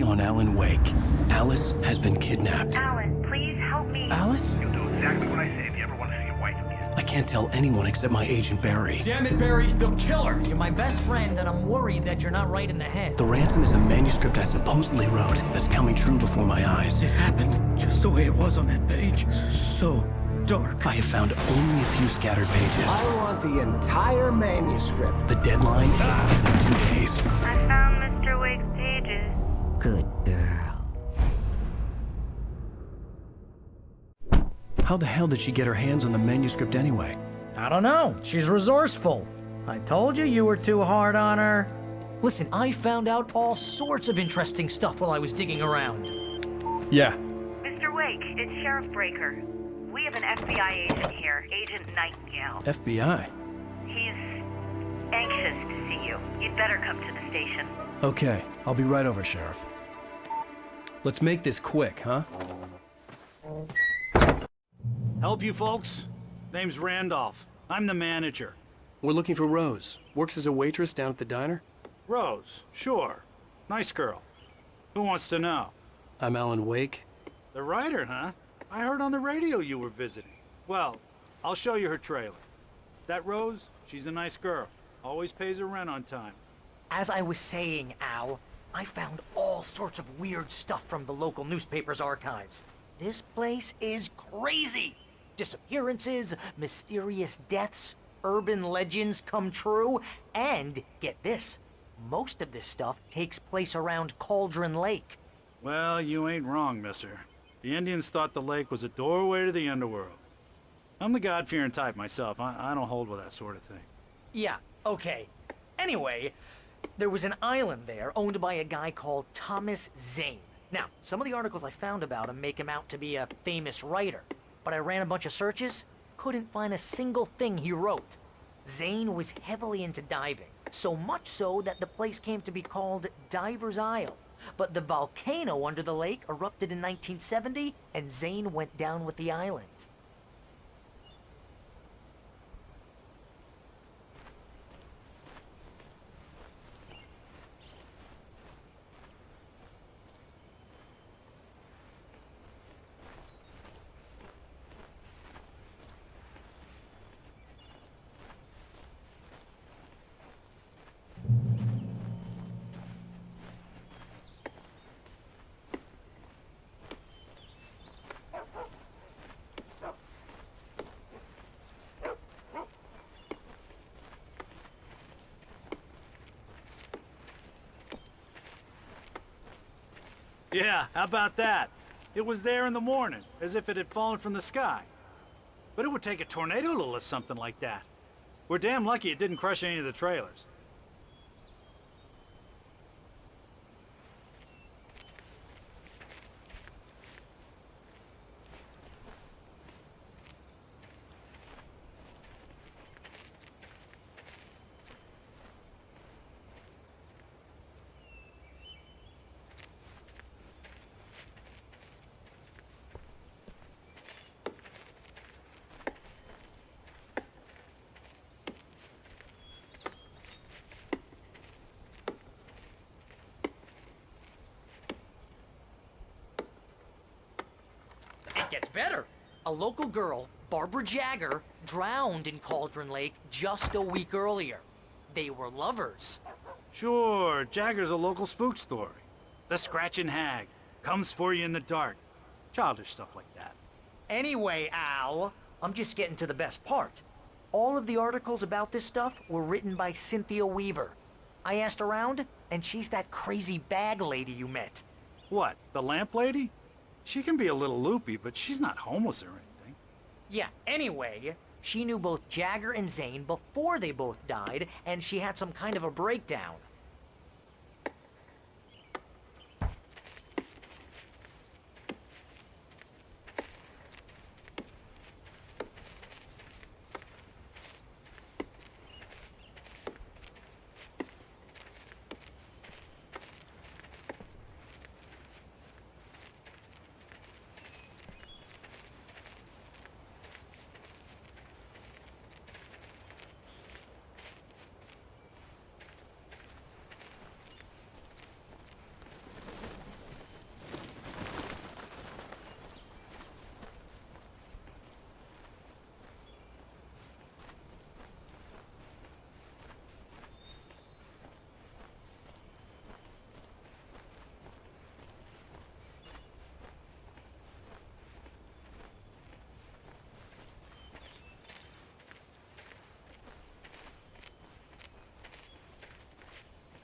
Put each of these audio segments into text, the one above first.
On Alan Wake, Alice has been kidnapped. Alan, please help me. Alice? You'll do exactly what I say if you ever want to see your wife again. I can't tell anyone except my agent Barry. Damn it, Barry, they'll kill her! You're my best friend, and I'm worried that you're not right in the head. The ransom is a manuscript I supposedly wrote that's coming true before my eyes. It happened just the way it was on that page. So dark. I have found only a few scattered pages. I want the entire manuscript. The deadline is in 2 days. I found Mr. Wake's pages. Good girl. How the hell did she get her hands on the manuscript anyway? I don't know. She's resourceful. I told you you were too hard on her. Listen, I found out all sorts of interesting stuff while I was digging around. Yeah. Mr. Wake, it's Sheriff Breaker. We have an FBI agent here, Agent Nightingale. FBI? He's anxious to see you. You'd better come to the station. Okay, I'll be right over, Sheriff. Let's make this quick, huh? Help you folks? Name's Randolph. I'm the manager. We're looking for Rose. Works as a waitress down at the diner. Rose, sure. Nice girl. Who wants to know? I'm Alan Wake. The writer, huh? I heard on the radio you were visiting. Well, I'll show you her trailer. That Rose, she's a nice girl. Always pays her rent on time. As I was saying, Al, I found all sorts of weird stuff from the local newspaper's archives. This place is crazy. Disappearances, mysterious deaths, urban legends come true, and get this, most of this stuff takes place around Cauldron Lake. Well, you ain't wrong, mister. The Indians thought the lake was a doorway to the underworld. I'm the God-fearing type myself. I don't hold with that sort of thing. Yeah, okay. Anyway, there was an island there owned by a guy called Thomas Zane. Now, some of the articles I found about him make him out to be a famous writer, but I ran a bunch of searches, couldn't find a single thing he wrote. Zane was heavily into diving, so much so that the place came to be called Diver's Isle. But the volcano under the lake erupted in 1970, and Zane went down with the island. Yeah, how about that? It was there in the morning, as if it had fallen from the sky. But it would take a tornado to lift something like that. We're damn lucky it didn't crush any of the trailers. It gets better. A local girl, Barbara Jagger, drowned in Cauldron Lake just a week earlier. They were lovers. Sure, Jagger's a local spook story. The Scratching Hag comes for you in the dark. Childish stuff like that. Anyway, Al, I'm just getting to the best part. All of the articles about this stuff were written by Cynthia Weaver. I asked around, and she's that crazy bag lady you met. What, the lamp lady? She can be a little loopy, but she's not homeless or anything. Yeah, anyway, she knew both Jagger and Zane before they both died, and she had some kind of a breakdown.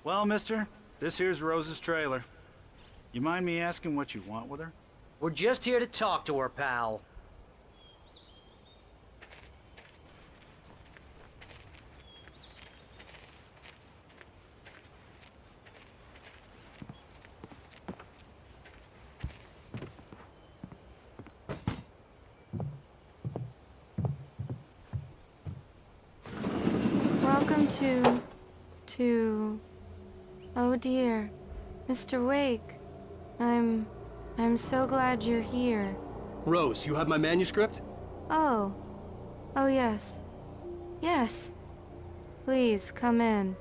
Well, mister, this here's Rose's trailer. You mind me asking what you want with her? We're just here to talk to her, pal. Welcome to... Oh dear, Mr. Wake. I'm so glad you're here. Rose, you have my manuscript? Oh. Oh yes. Yes. Please, come in.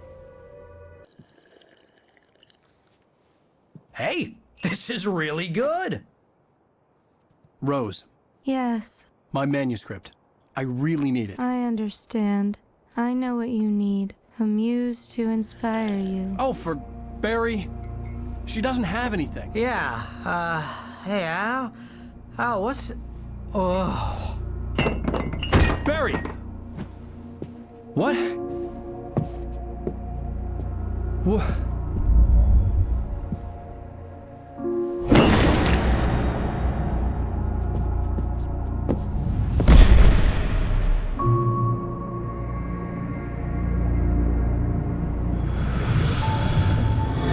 Hey, this is really good. Rose, Yes, my manuscript. I really need it. I understand. I know what you need. A muse to inspire you. Oh, for Barry? She doesn't have anything. Yeah, hey, Al? Oh, what's... Oh... Barry! What? What?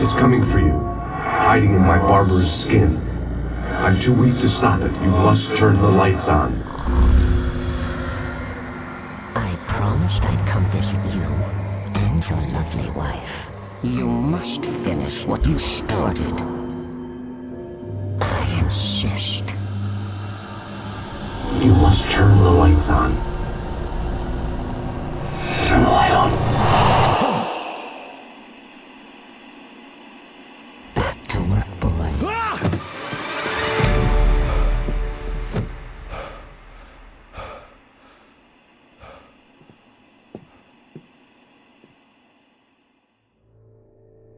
It's coming for you, hiding in my barber's skin. I'm too weak to stop it. You must turn the lights on. I promised I'd come visit you and your lovely wife. You must finish what you started. I insist. You must turn the lights on. Turn the light on. Back to work, boy.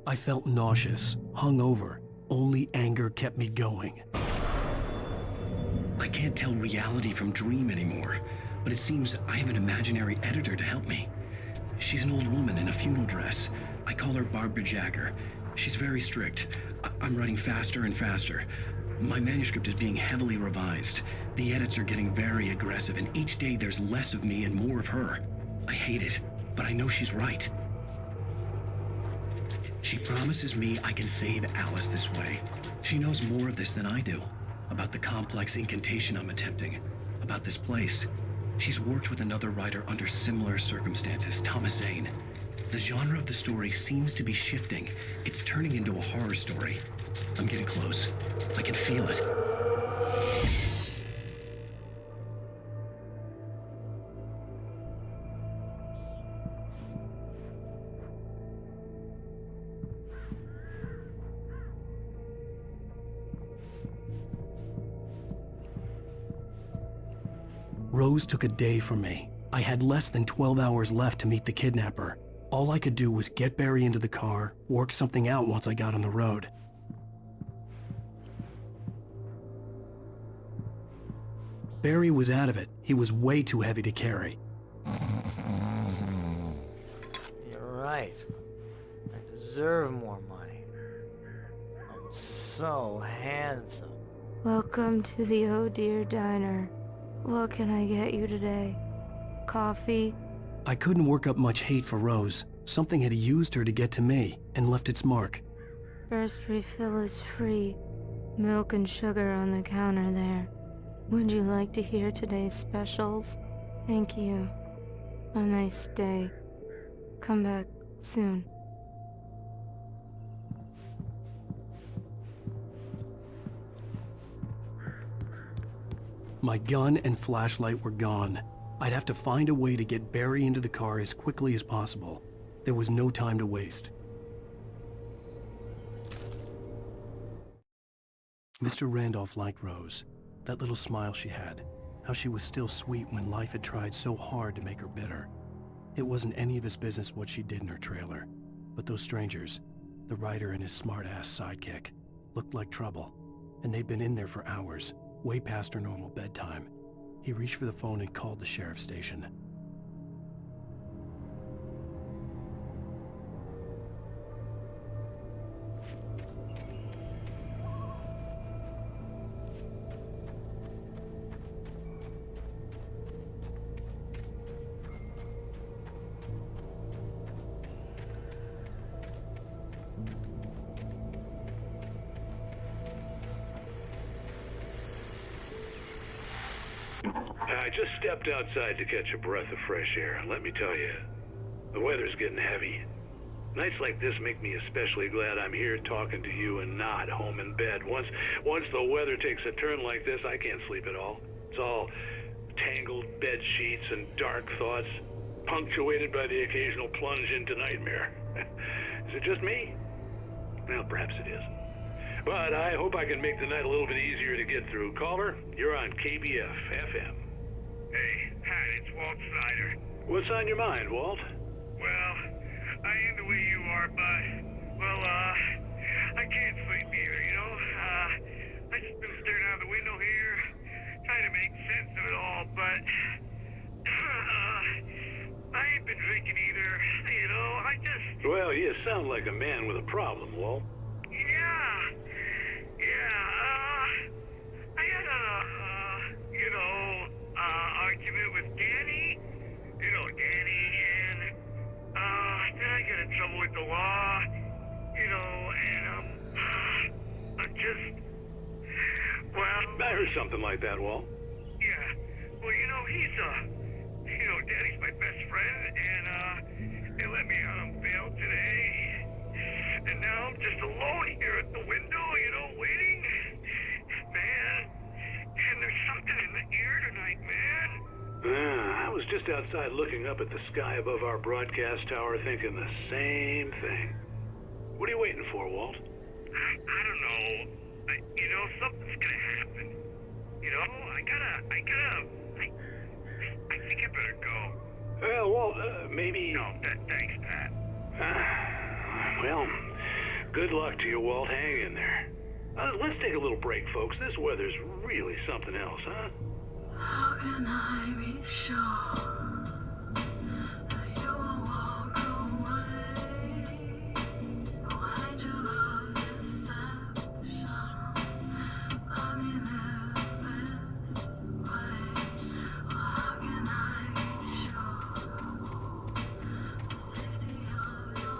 I felt nauseous, hungover. Only anger kept me going. I can't tell reality from dream anymore, but it seems I have an imaginary editor to help me. She's an old woman in a funeral dress. I call her Barbara Jagger. She's very strict. I'm writing faster and faster. My manuscript is being heavily revised. The edits are getting very aggressive, and each day there's less of me and more of her. I hate it, but I know she's right. She promises me I can save Alice this way. She knows more of this than I do. About the complex incantation I'm attempting. About this place. She's worked with another writer under similar circumstances, Thomas Zane. The genre of the story seems to be shifting. It's turning into a horror story. I'm getting close. I can feel it. Rose took a day from me. I had less than 12 hours left to meet the kidnapper. All I could do was get Barry into the car, work something out once I got on the road. Barry was out of it. He was way too heavy to carry. You're right. I deserve more money. I'm so handsome. Welcome to the Oh Dear Diner. What can I get you today? Coffee? I couldn't work up much hate for Rose. Something had used her to get to me and left its mark. First refill is free. Milk and sugar on the counter there. Would you like to hear today's specials? Thank you. A nice day. Come back soon. My gun and flashlight were gone. I'd have to find a way to get Barry into the car as quickly as possible. There was no time to waste. Mr. Randolph liked Rose. That little smile she had. How she was still sweet when life had tried so hard to make her bitter. It wasn't any of his business what she did in her trailer. But those strangers, the writer and his smart-ass sidekick, looked like trouble. And they'd been in there for hours, way past her normal bedtime. He reached for the phone and called the sheriff's station. I just stepped outside to catch a breath of fresh air, and let me tell you, the weather's getting heavy. Nights like this make me especially glad I'm here talking to you and not home in bed. Once the weather takes a turn like this, I can't sleep at all. It's all tangled bed sheets and dark thoughts, punctuated by the occasional plunge into nightmare. Is it just me? Well, perhaps it is. But I hope I can make the night a little bit easier to get through. Caller, you're on KBF FM. Hey, Pat, it's Walt Snyder. What's on your mind, Walt? Well, I am the way you are, but, well, I can't sleep either, you know? I just been staring out the window here, trying to make sense of it all, but, I ain't been drinking either, you know, I just... Well, you sound like a man with a problem, Walt. I had argument with Danny, and, then I got in trouble with the law, and, I'm just, well... I heard something like that, Walt. Yeah, well, Danny's my best friend, and, they let me out on bail today, and now I'm just alone here at the window, waiting, man, and there's something in the air tonight, man. I was just outside looking up at the sky above our broadcast tower thinking the same thing. What are you waiting for, Walt? I don't know. Something's gonna happen. I think I better go. Well, Walt, maybe... No, thanks, Pat. Well, good luck to you, Walt. Hang in there. Let's take a little break, folks. This weather's really something else, huh? How can I be sure that you will walk away? Why'd you love deception? I mean, the best way. How can I be sure? The safety of your heart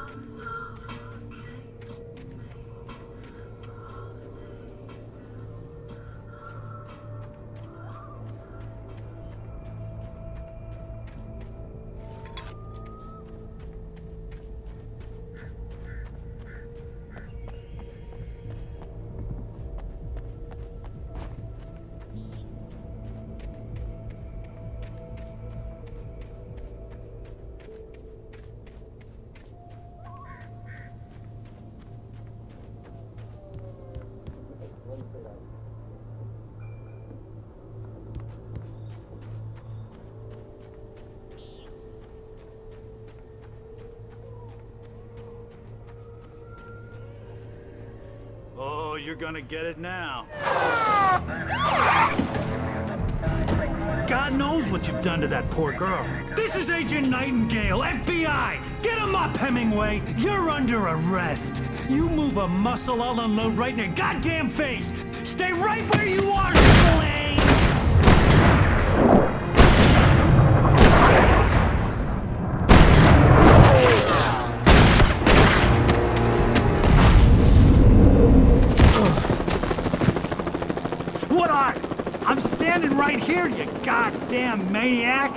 doesn't suffocate me. Oh, you're gonna get it now. God knows what you've done to that poor girl. This is Agent Nightingale, FBI! Get him up, Hemingway! You're under arrest! You move a muscle, I'll unload right in your goddamn face! Stay right where you are, Slane! I'm standing right here, you goddamn maniac!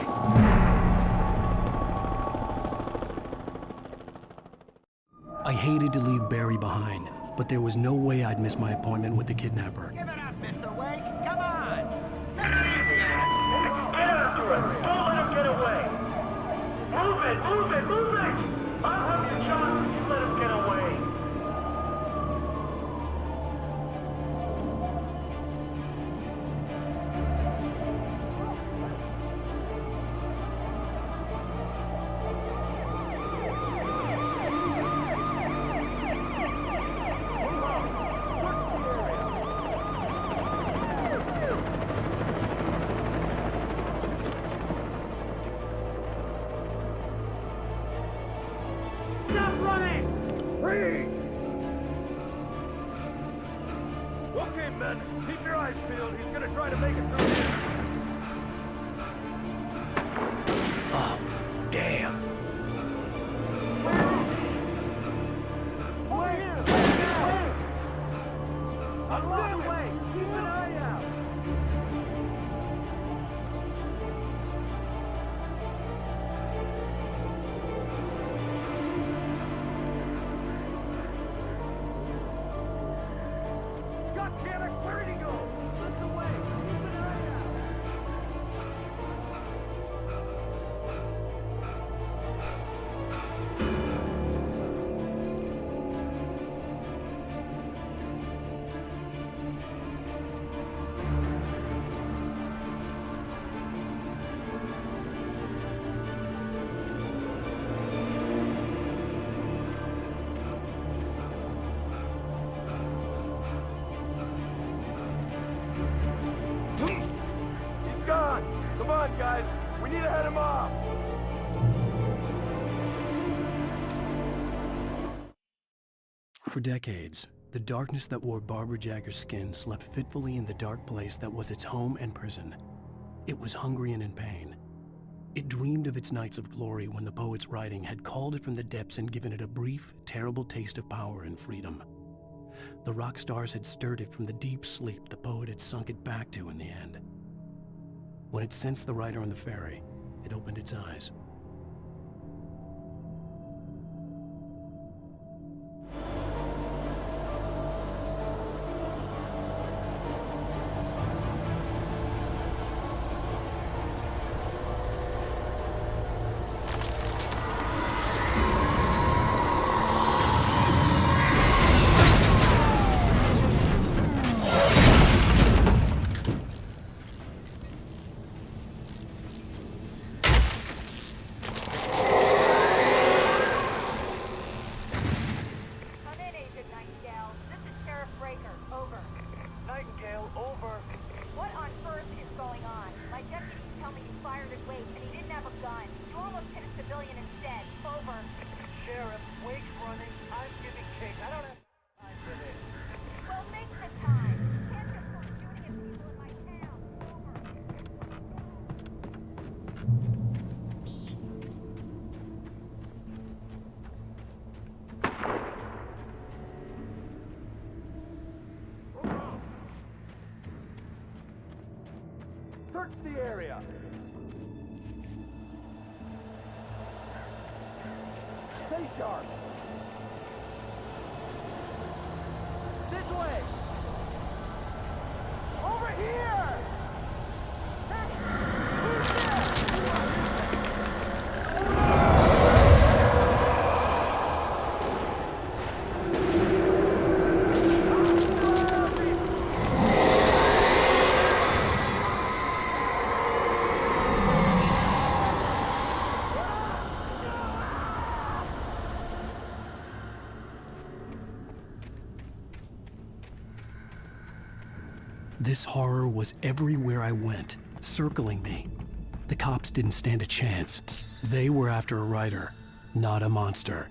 I hated to leave Barry behind, but there was no way I'd miss my appointment with the kidnapper. Give it up, Mr. Wake! Come on! Make it easy on him! Get after him! Don't let him get away! Move it! Move it! Move it! I'll have your shot if you let him get away! Okay, men, keep your eyes peeled. He's gonna try to make it through here. Oh, damn. I'm running away. Keep an eye out. on, guys. We need to head him off. For decades, the darkness that wore Barbara Jagger's skin slept fitfully in the dark place that was its home and prison. It was hungry and in pain. It dreamed of its nights of glory when the poet's writing had called it from the depths and given it a brief, terrible taste of power and freedom. The rock stars had stirred it from the deep sleep the poet had sunk it back to in the end. When it sensed the writer on the ferry, it opened its eyes. Search the area. Stay sharp. This way. Over here. Hey, who's there? This horror was everywhere I went, circling me. The cops didn't stand a chance. They were after a writer, not a monster.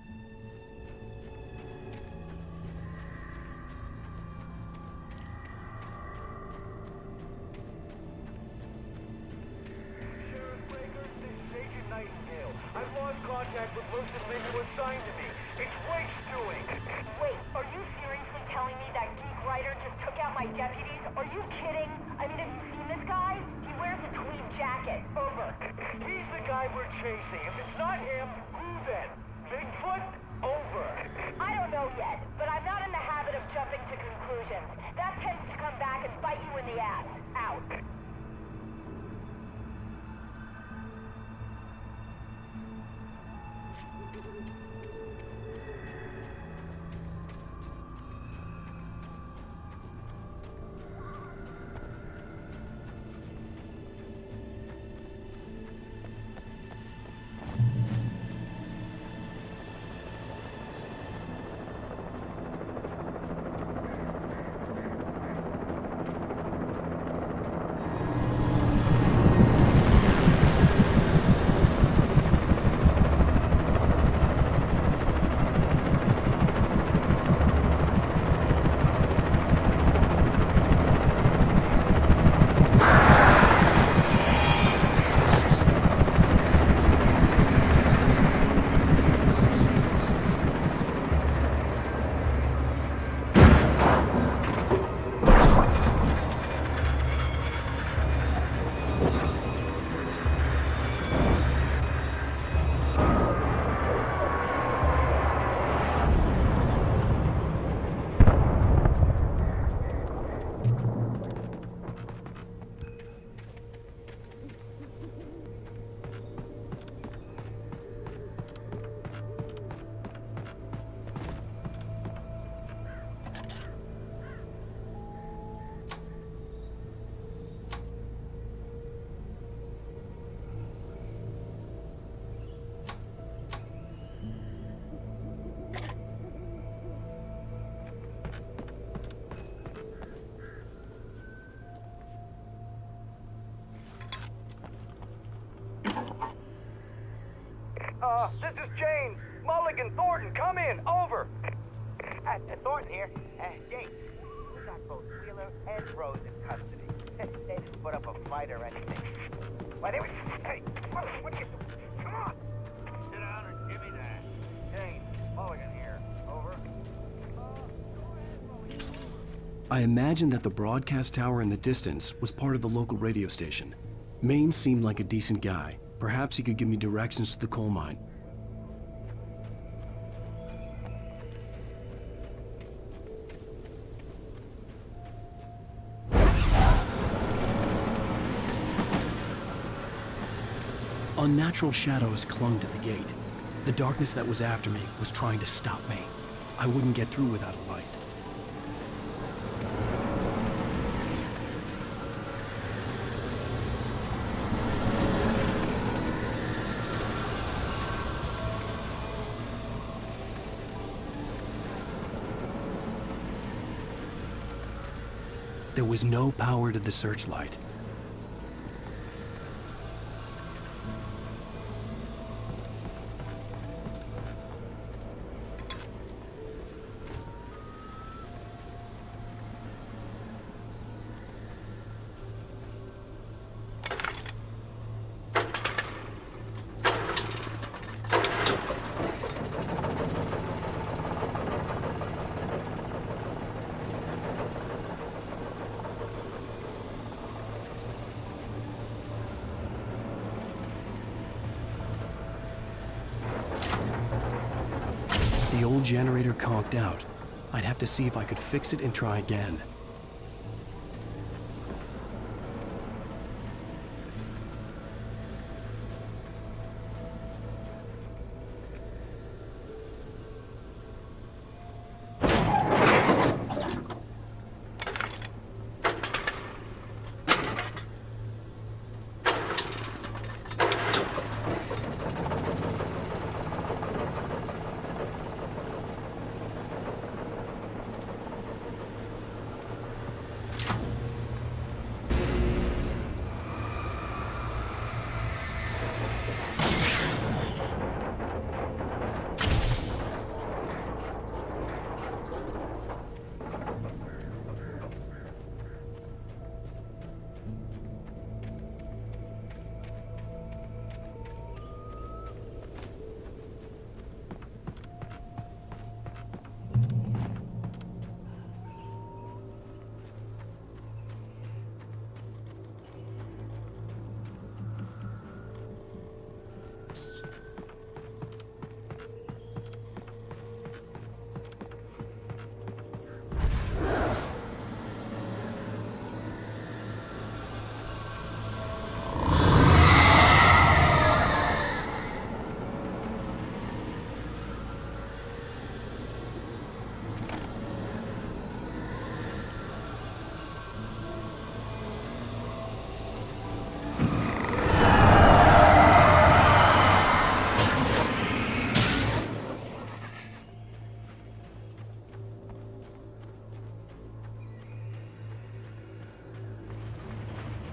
This is James. Mulligan, Thornton, come in. Over. Thornton here. James, we got both Wheeler and Rose in custody. They didn't put up a fight or anything. Why, they were... Hey, what are you doing? Come on. Sit down and give me that. James, Mulligan here. Over. I imagined that the broadcast tower in the distance was part of the local radio station. Maine seemed like a decent guy. Perhaps he could give me directions to the coal mine. Unnatural shadows clung to the gate. The darkness that was after me was trying to stop me. I wouldn't get through without a light. There was no power to the searchlight. The old generator conked out. I'd have to see if I could fix it and try again.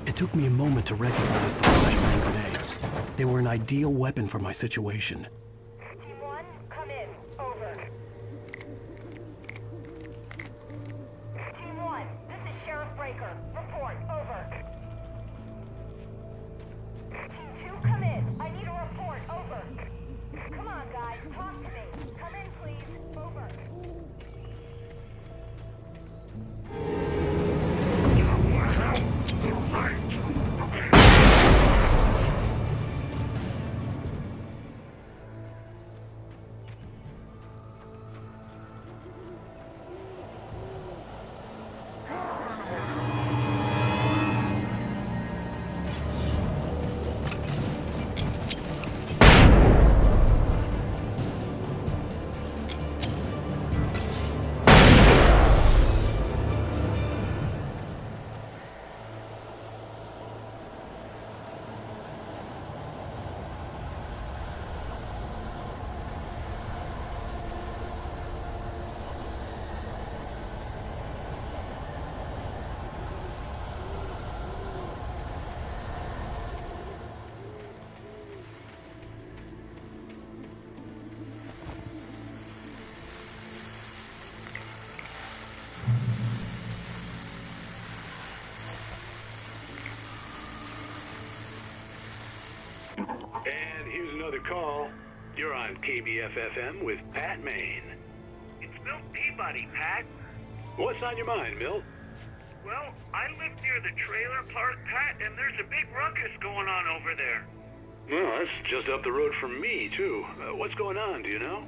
It took me a moment to recognize the flashbang grenades. They were an ideal weapon for my situation. Team 1, come in. Over. Team 1, this is Sheriff Breaker. Report. Over. Team 2, come in. I need a report. Over. Come on, guys. Talk to me. Come in, please. Over. call. You're on KBF-FM with Pat Maine. It's Milt Peabody, Pat. What's on your mind, Milt? Well, I live near the trailer park, Pat, and there's a big ruckus going on over there. Well, that's just up the road from me, too. What's going on, do you know?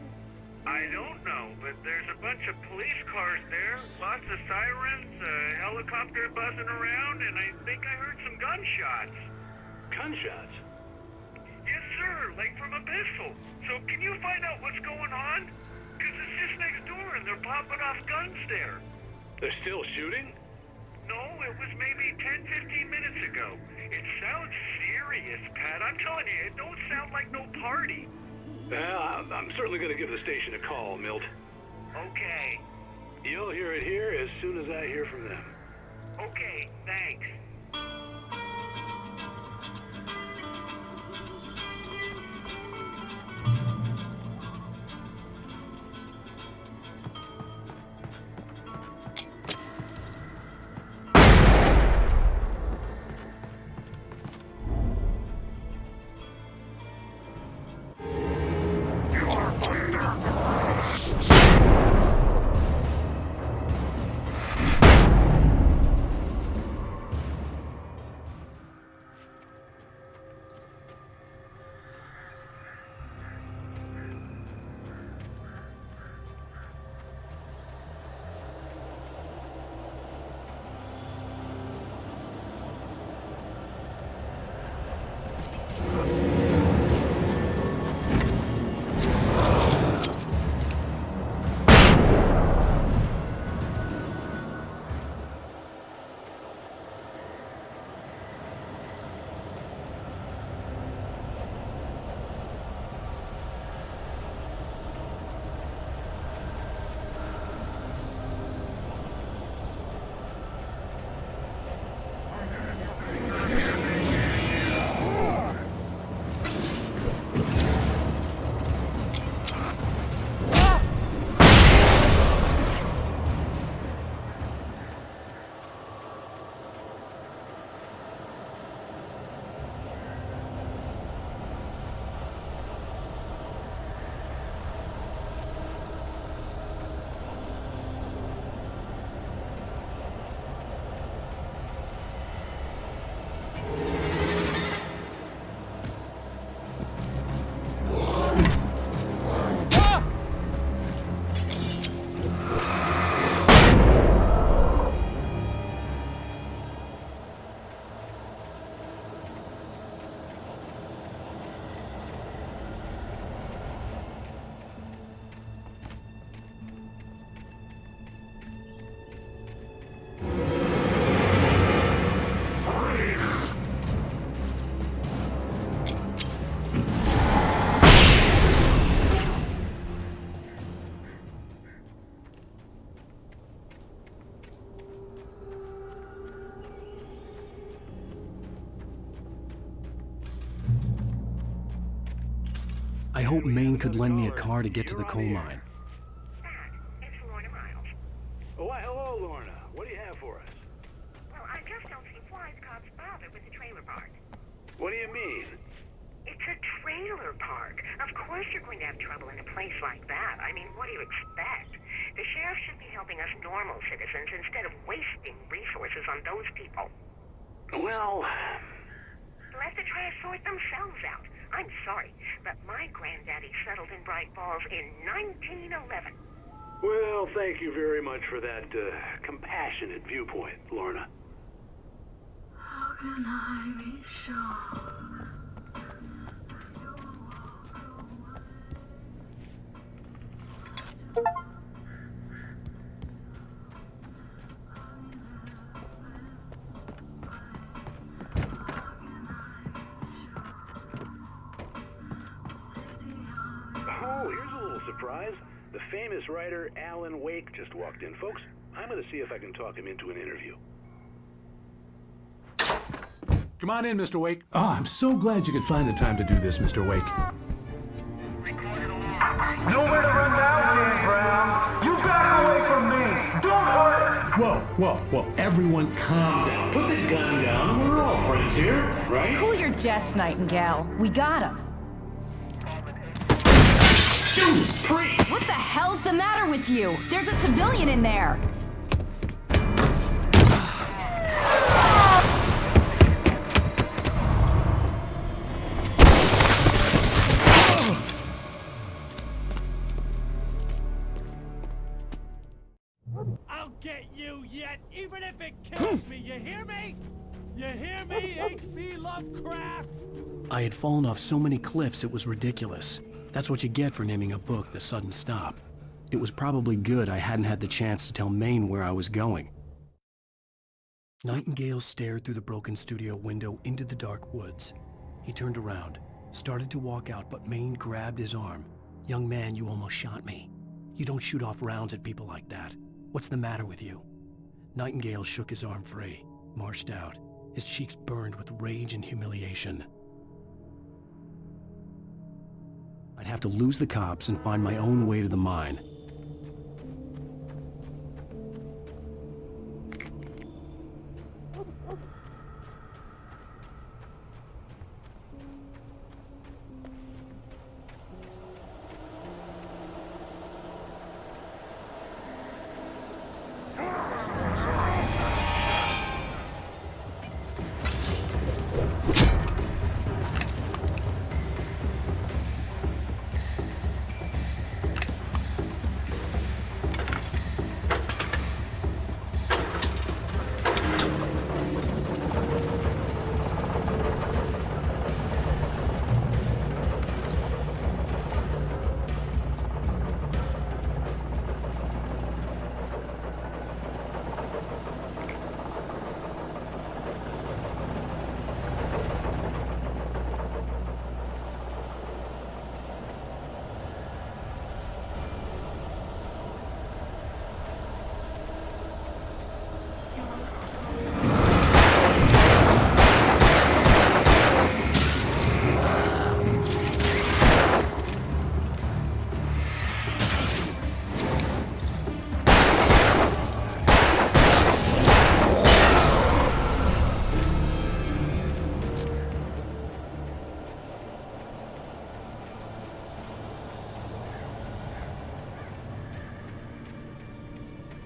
I don't know, but there's a bunch of police cars there, lots of sirens, a helicopter buzzing around, and I think I heard some gunshots. Gunshots? Yes, sir, like from a pistol. So can you find out what's going on? Because it's just next door and they're popping off guns there. They're still shooting? No, it was maybe 10, 15 minutes ago. It sounds serious, Pat. I'm telling you, it don't sound like no party. Well, I'm certainly going to give the station a call, Milt. Okay. You'll hear it here as soon as I hear from them. Okay, thanks. I hope Maine could lend me a car to get to the coal mine. It's Lorna Miles. Oh, why, hello, Lorna. What do you have for us? Well, I just don't see why the cops bother with the trailer park. What do you mean? It's a trailer park. Of course you're going to have trouble in a place like that. I mean, what do you expect? The sheriff should be helping us normal citizens instead of wasting resources on those people. Well... Let the trash sort themselves out. I'm sorry, but my granddaddy settled in Braight-Fallz in 1911. Well, thank you very much for that compassionate viewpoint, Lorna. How can I be sure? Oh, here's a little surprise. The famous writer Alan Wake just walked in. Folks, I'm going to see if I can talk him into an interview. Come on in, Mr. Wake. Oh, I'm so glad you could find the time to do this, Mr. Wake. Nowhere to run now, Dan Brown. You back away from me. Don't hurt. Whoa. Everyone calm down. Put the gun down. We're all friends here, right? Cool your jets, Nightingale. We got him. tree! What the hell's the matter with you? There's a civilian in there! I'll get you yet, even if it kills me, you hear me? You hear me, H.P. Lovecraft? I had fallen off so many cliffs it was ridiculous. That's what you get for naming a book The Sudden Stop. It was probably good I hadn't had the chance to tell Maine where I was going. Nightingale stared through the broken studio window into the dark woods. He turned around, started to walk out, but Maine grabbed his arm. "Young man, you almost shot me. You don't shoot off rounds at people like that. What's the matter with you?" Nightingale shook his arm free, marched out. His cheeks burned with rage and humiliation. I'd have to lose the cops and find my own way to the mine.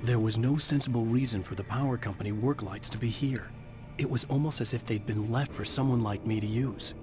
There was no sensible reason for the power company work lights to be here. It was almost as if they'd been left for someone like me to use.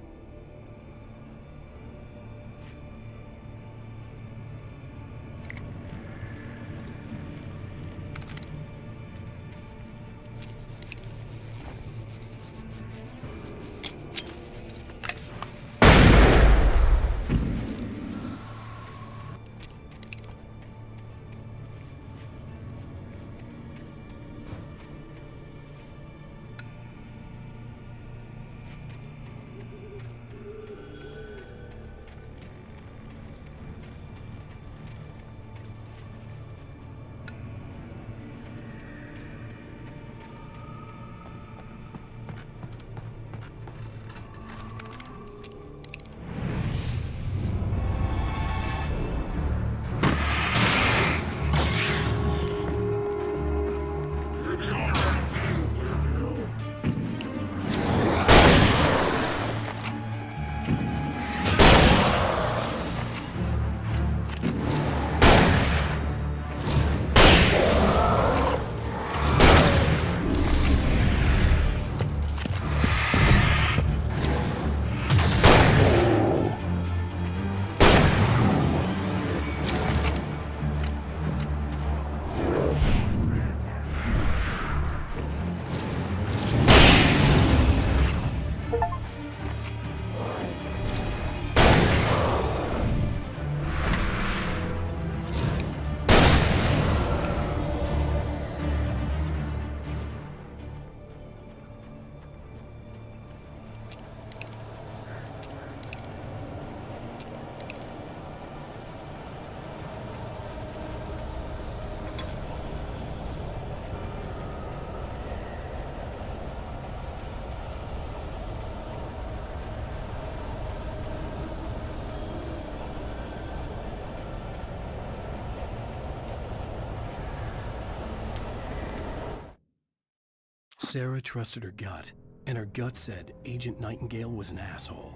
Sarah trusted her gut, and her gut said Agent Nightingale was an asshole.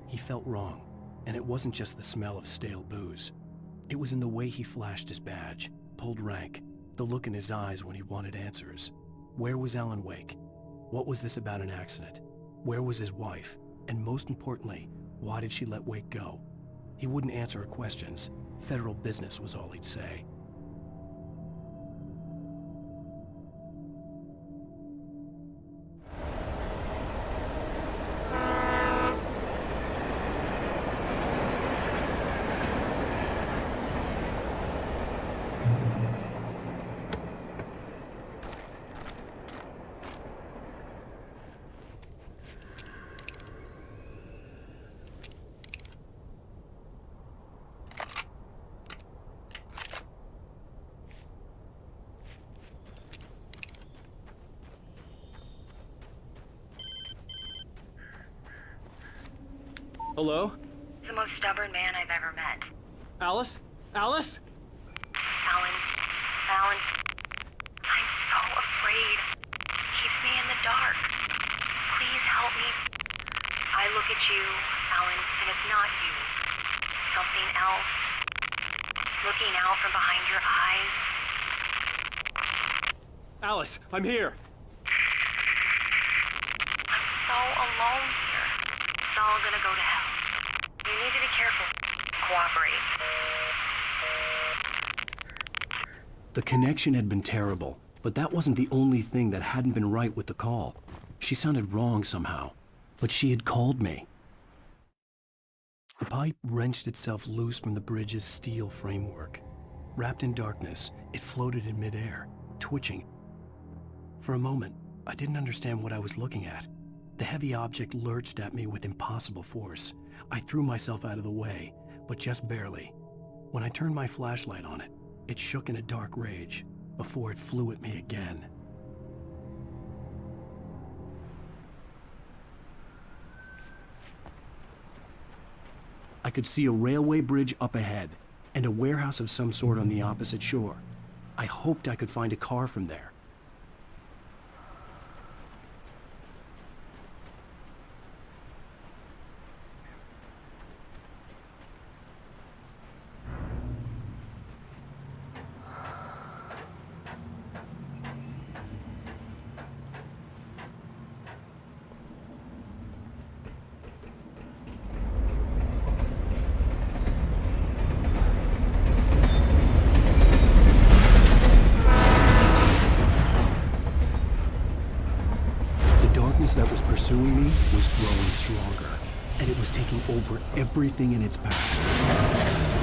He felt wrong, and it wasn't just the smell of stale booze. It was in the way he flashed his badge, pulled rank, the look in his eyes when he wanted answers. Where was Alan Wake? What was this about an accident? Where was his wife? And most importantly, why did she let Wake go? He wouldn't answer her questions. Federal business was all he'd say. Hello? The most stubborn man I've ever met. Alice? Alice? Alan. I'm so afraid. He keeps me in the dark. Please help me. I look at you, Alan, and it's not you. Something else. Looking out from behind your eyes. Alice, I'm here. I'm so alone here. It's all gonna go to hell. You need to be careful. Cooperate. The connection had been terrible, but that wasn't the only thing that hadn't been right with the call. She sounded wrong somehow, but she had called me. The pipe wrenched itself loose from the bridge's steel framework. Wrapped in darkness, it floated in midair, twitching. For a moment, I didn't understand what I was looking at. The heavy object lurched at me with impossible force. I threw myself out of the way, but just barely. When I turned my flashlight on it, it shook in a dark rage before it flew at me again. I could see a railway bridge up ahead and a warehouse of some sort on the opposite shore. I hoped I could find a car from there. That was pursuing me was growing stronger, and it was taking over everything in its path.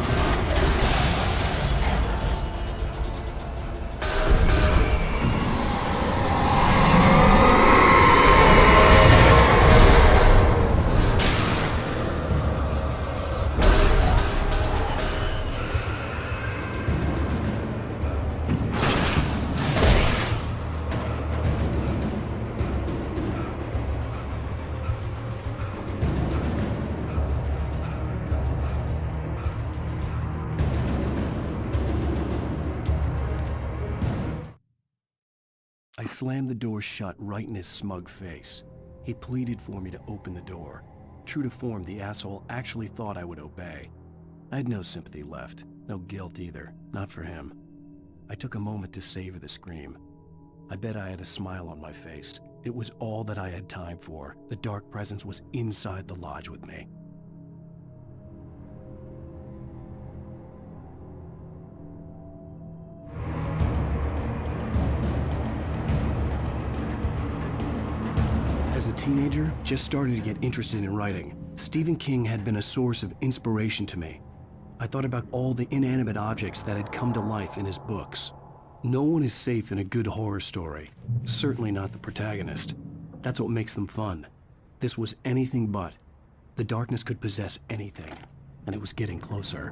I slammed the door shut right in his smug face. He pleaded for me to open the door. True to form, the asshole actually thought I would obey. I had no sympathy left, no guilt either, not for him. I took a moment to savor the scream. I bet I had a smile on my face. It was all that I had time for. The dark presence was inside the lodge with me. As a teenager, just starting to get interested in writing, Stephen King had been a source of inspiration to me. I thought about all the inanimate objects that had come to life in his books. No one is safe in a good horror story, certainly not the protagonist. That's what makes them fun. This was anything but. The darkness could possess anything, and it was getting closer.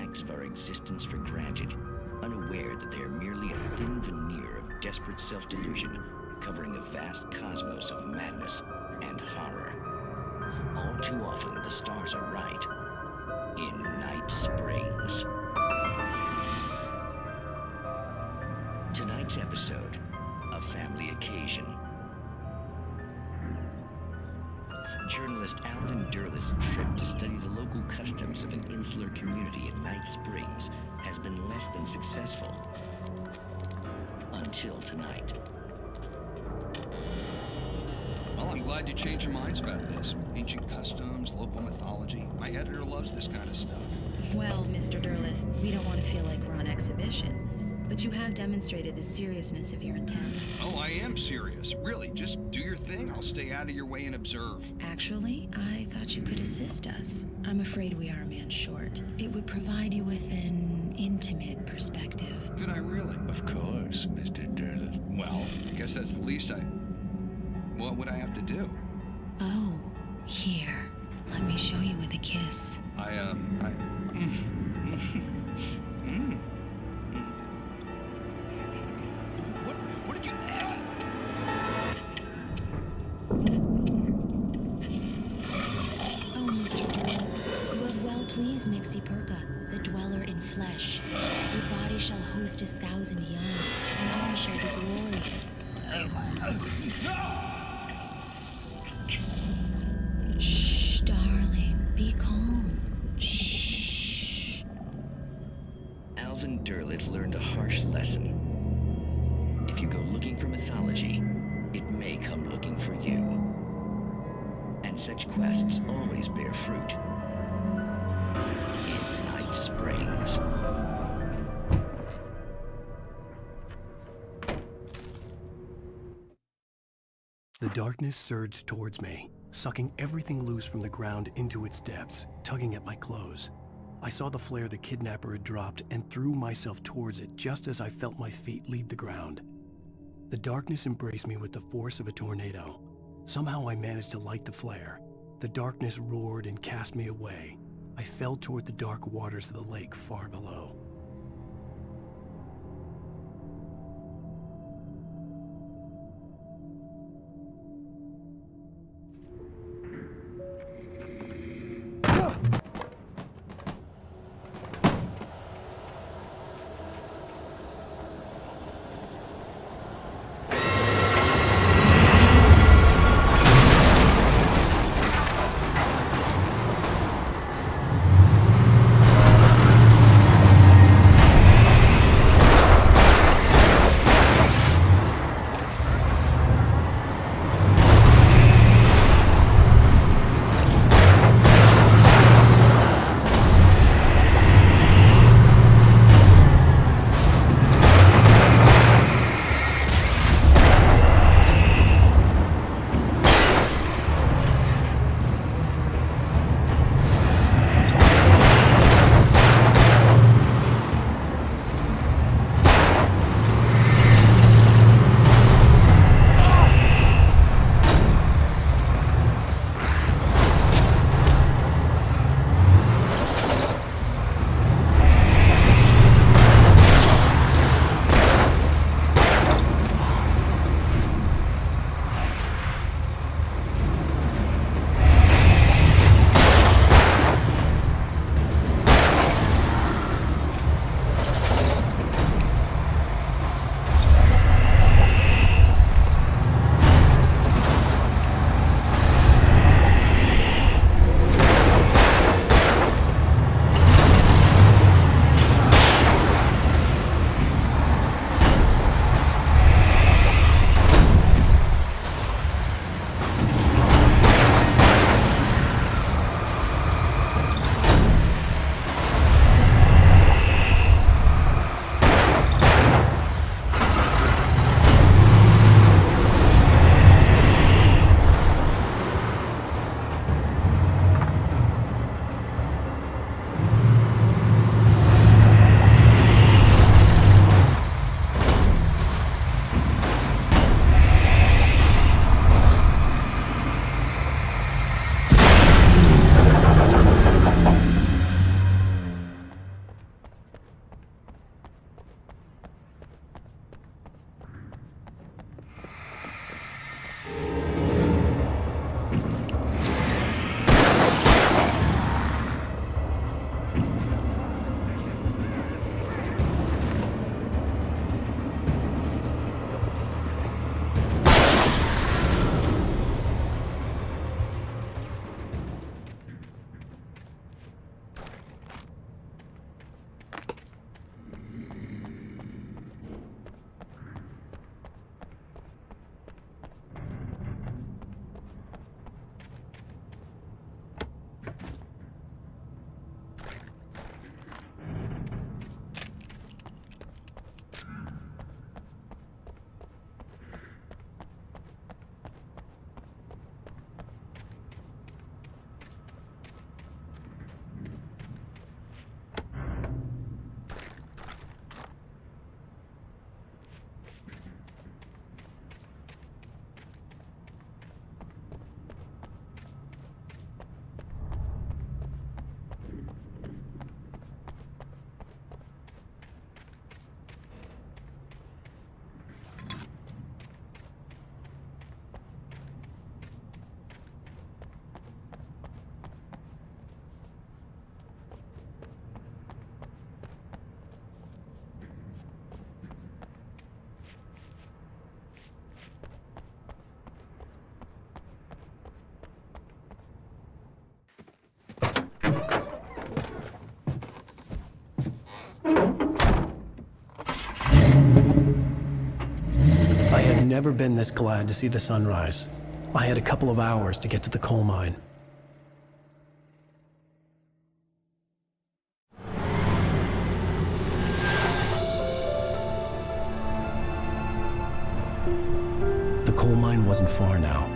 banks of our existence for granted, unaware that they are merely a thin veneer of desperate self-delusion covering a vast cosmos of madness and horror. All too often, the stars are right. In Night Springs. Tonight's episode, A Family Occasion. Journalist Alvin Derleth's trip to study the local customs of an insular community in Night Springs has been less than successful. Until tonight. Well, I'm glad you changed your minds about this. Ancient customs, local mythology. My editor loves this kind of stuff. Well, Mr. Derleth, we don't want to feel like we're on exhibition, but you have demonstrated the seriousness of your intent. Oh, I am serious. Really, just do your thing. I'll stay out of your way and observe. Actually, I thought you could assist us. I'm afraid we are a man short. It would provide you with an intimate perspective. Could I really? Of course, Mr. Derleth. Well, I guess that's the least What would I have to do? Oh, here. Let me show you with a kiss. What did you... Oh, Mr. Derleth, you have well pleased Nixie Perka, the dweller in flesh. Your body shall host his 1,000 young, and all shall be glory. Shh, darling, be calm. Shh. Alvin Derleth learned a harsh lesson. If you go looking for mythology, it may come looking for you. And such quests always bear fruit. In Night Springs. The darkness surged towards me, sucking everything loose from the ground into its depths, tugging at my clothes. I saw the flare the kidnapper had dropped and threw myself towards it just as I felt my feet leave the ground. The darkness embraced me with the force of a tornado. Somehow I managed to light the flare. The darkness roared and cast me away. I fell toward the dark waters of the lake far below. never been this glad to see the sunrise. I had a couple of hours to get to the coal mine. The coal mine wasn't far now.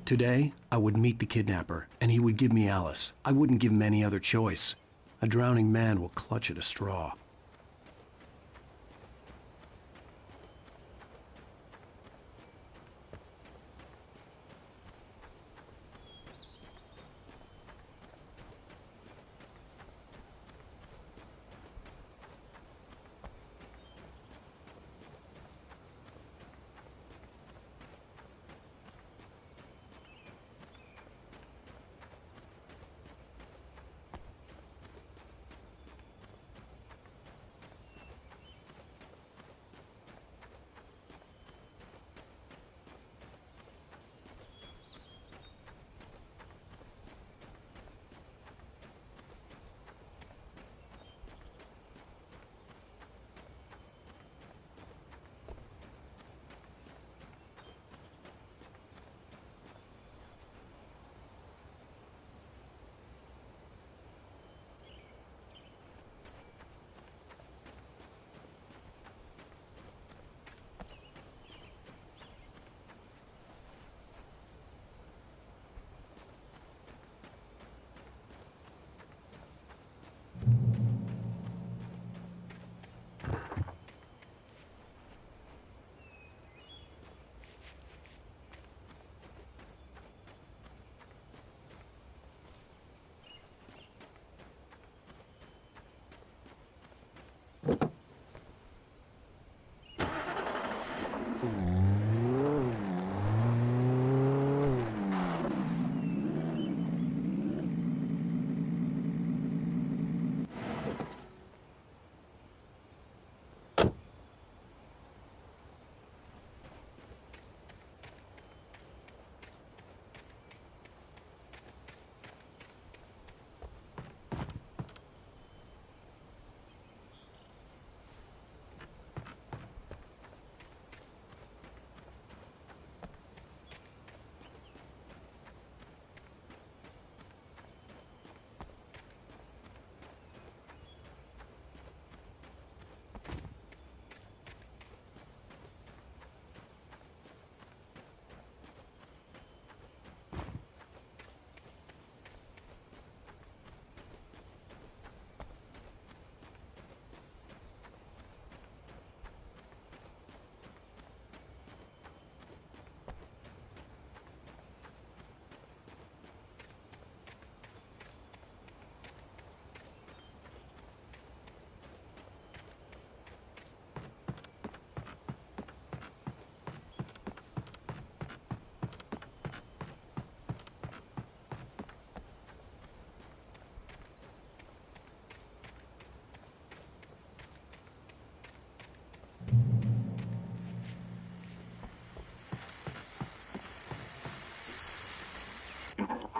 Today, I would meet the kidnapper, and he would give me Alice. I wouldn't give him any other choice. A drowning man will clutch at a straw.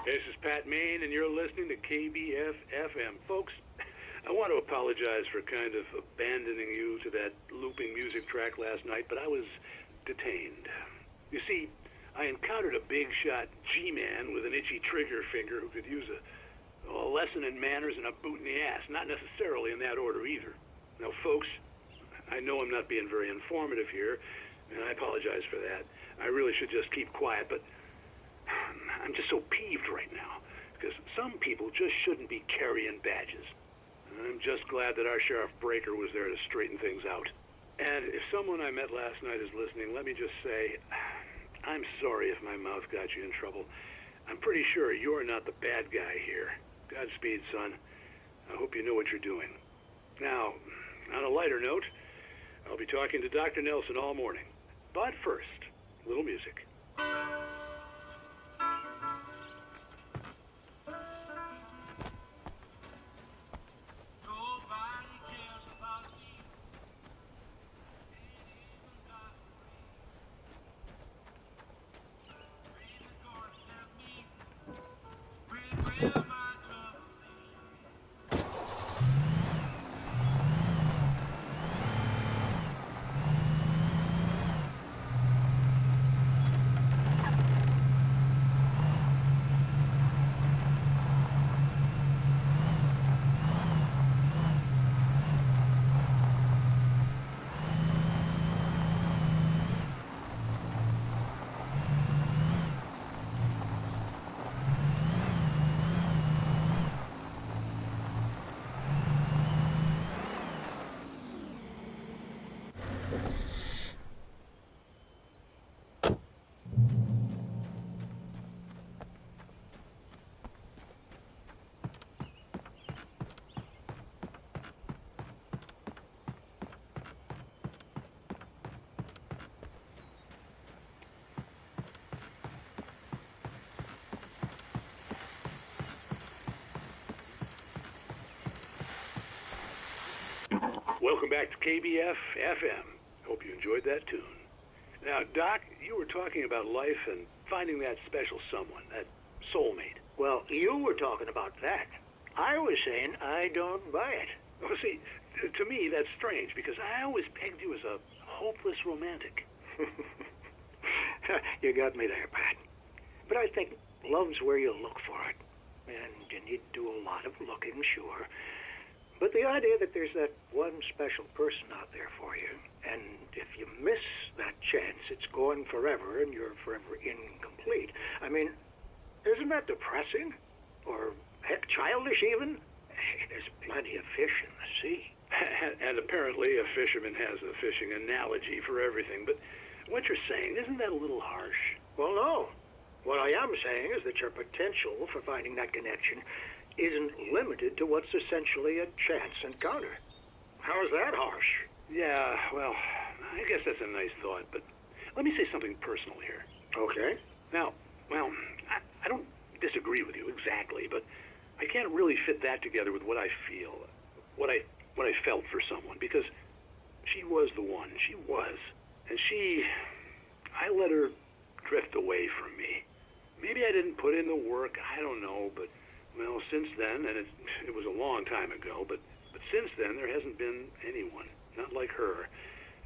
This is Pat Maine, and you're listening to KBF-FM. Folks, I want to apologize for kind of abandoning you to that looping music track last night, but I was detained. You see, I encountered a big-shot G-man with an itchy trigger finger who could use a lesson in manners and a boot in the ass, not necessarily in that order either. Now, folks, I know I'm not being very informative here, and I apologize for that. I really should just keep quiet, but I'm just so peeved right now, because some people just shouldn't be carrying badges. And I'm just glad that our Sheriff Breaker was there to straighten things out. And if someone I met last night is listening, let me just say, I'm sorry if my mouth got you in trouble. I'm pretty sure you're not the bad guy here. Godspeed, son. I hope you know what you're doing. Now, on a lighter note, I'll be talking to Dr. Nelson all morning. But first, a little music. welcome back to KBF FM. Hope you enjoyed that tune. Now, Doc, you were talking about life and finding that special someone, that soulmate. Well, you were talking about that. I was saying I don't buy it. Well, see, to me, that's strange, because I always pegged you as a hopeless romantic. You got me there, Pat. But I think love's where you look for it. And you need to do a lot of looking, sure. But the idea that there's that one special person out there for you, and if you miss that chance, it's gone forever and you're forever incomplete. I mean, isn't that depressing? Or, heck, childish even? Hey, there's plenty of fish in the sea. And apparently a fisherman has a fishing analogy for everything, but what you're saying, isn't that a little harsh? Well, no. What I am saying is that your potential for finding that connection isn't limited to what's essentially a chance encounter. How is that harsh? Yeah, well, I guess that's a nice thought, but let me say something personal here. Okay. Now, well, I don't disagree with you exactly, but I can't really fit that together with what I feel, what I felt for someone, because she was the one. She was. And I let her drift away from me. Maybe I didn't put in the work, I don't know, but, well, since then, and it was a long time ago, but since then there hasn't been anyone, not like her.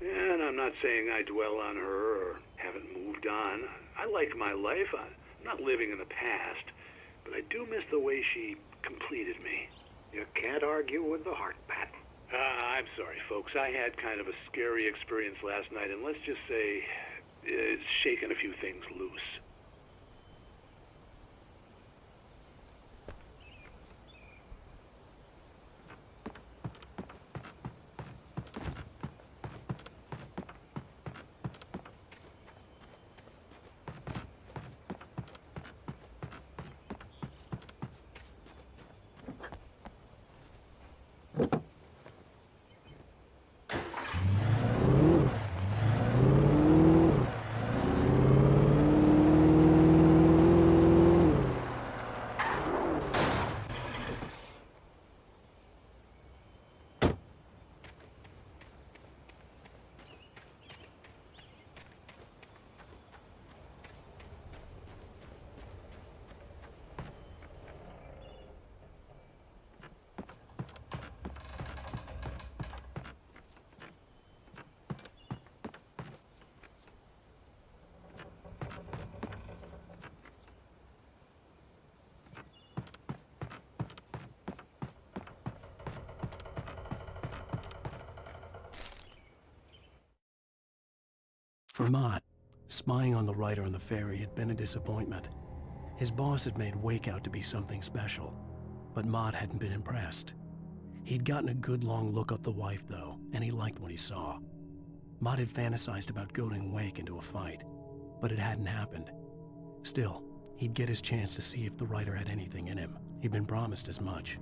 And I'm not saying I dwell on her or haven't moved on. I like my life. I'm not living in the past, but I do miss the way she completed me. You can't argue with the heart, Pat. I'm sorry, folks. I had kind of a scary experience last night, and let's just say it's shaken a few things loose. For Mott, spying on the writer on the ferry had been a disappointment. His boss had made Wake out to be something special, but Mott hadn't been impressed. He'd gotten a good long look at the wife, though, and he liked what he saw. Mott had fantasized about goading Wake into a fight, but it hadn't happened. Still, he'd get his chance to see if the writer had anything in him. He'd been promised as much.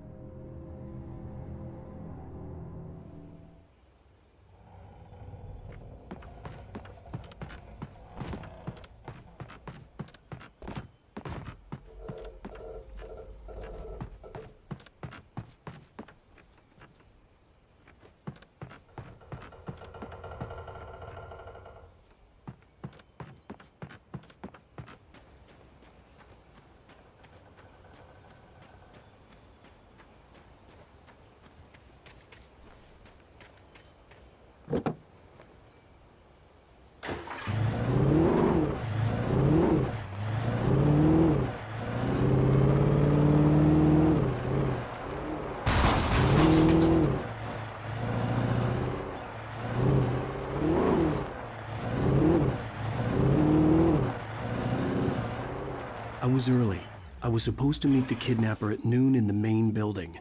I was early. I was supposed to meet the kidnapper at noon in the main building.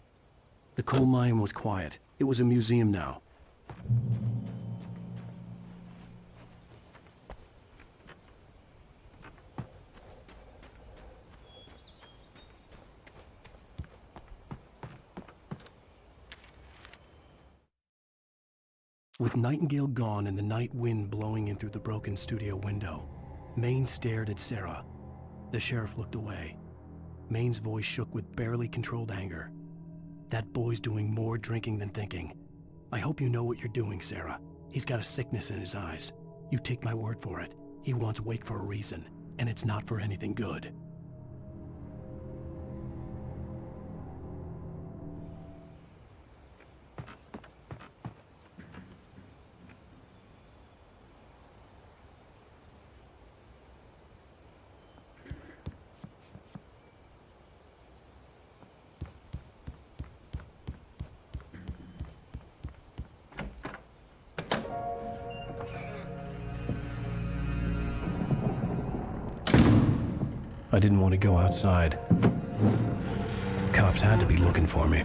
The coal mine was quiet. It was a museum now. With Nightingale gone and the night wind blowing in through the broken studio window, Maine stared at Sarah. The sheriff looked away. Maine's voice shook with barely controlled anger. That boy's doing more drinking than thinking. I hope you know what you're doing, Sarah. He's got a sickness in his eyes. You take my word for it. He wants Wake for a reason, and it's not for anything good. I didn't want to go outside. Cops had to be looking for me.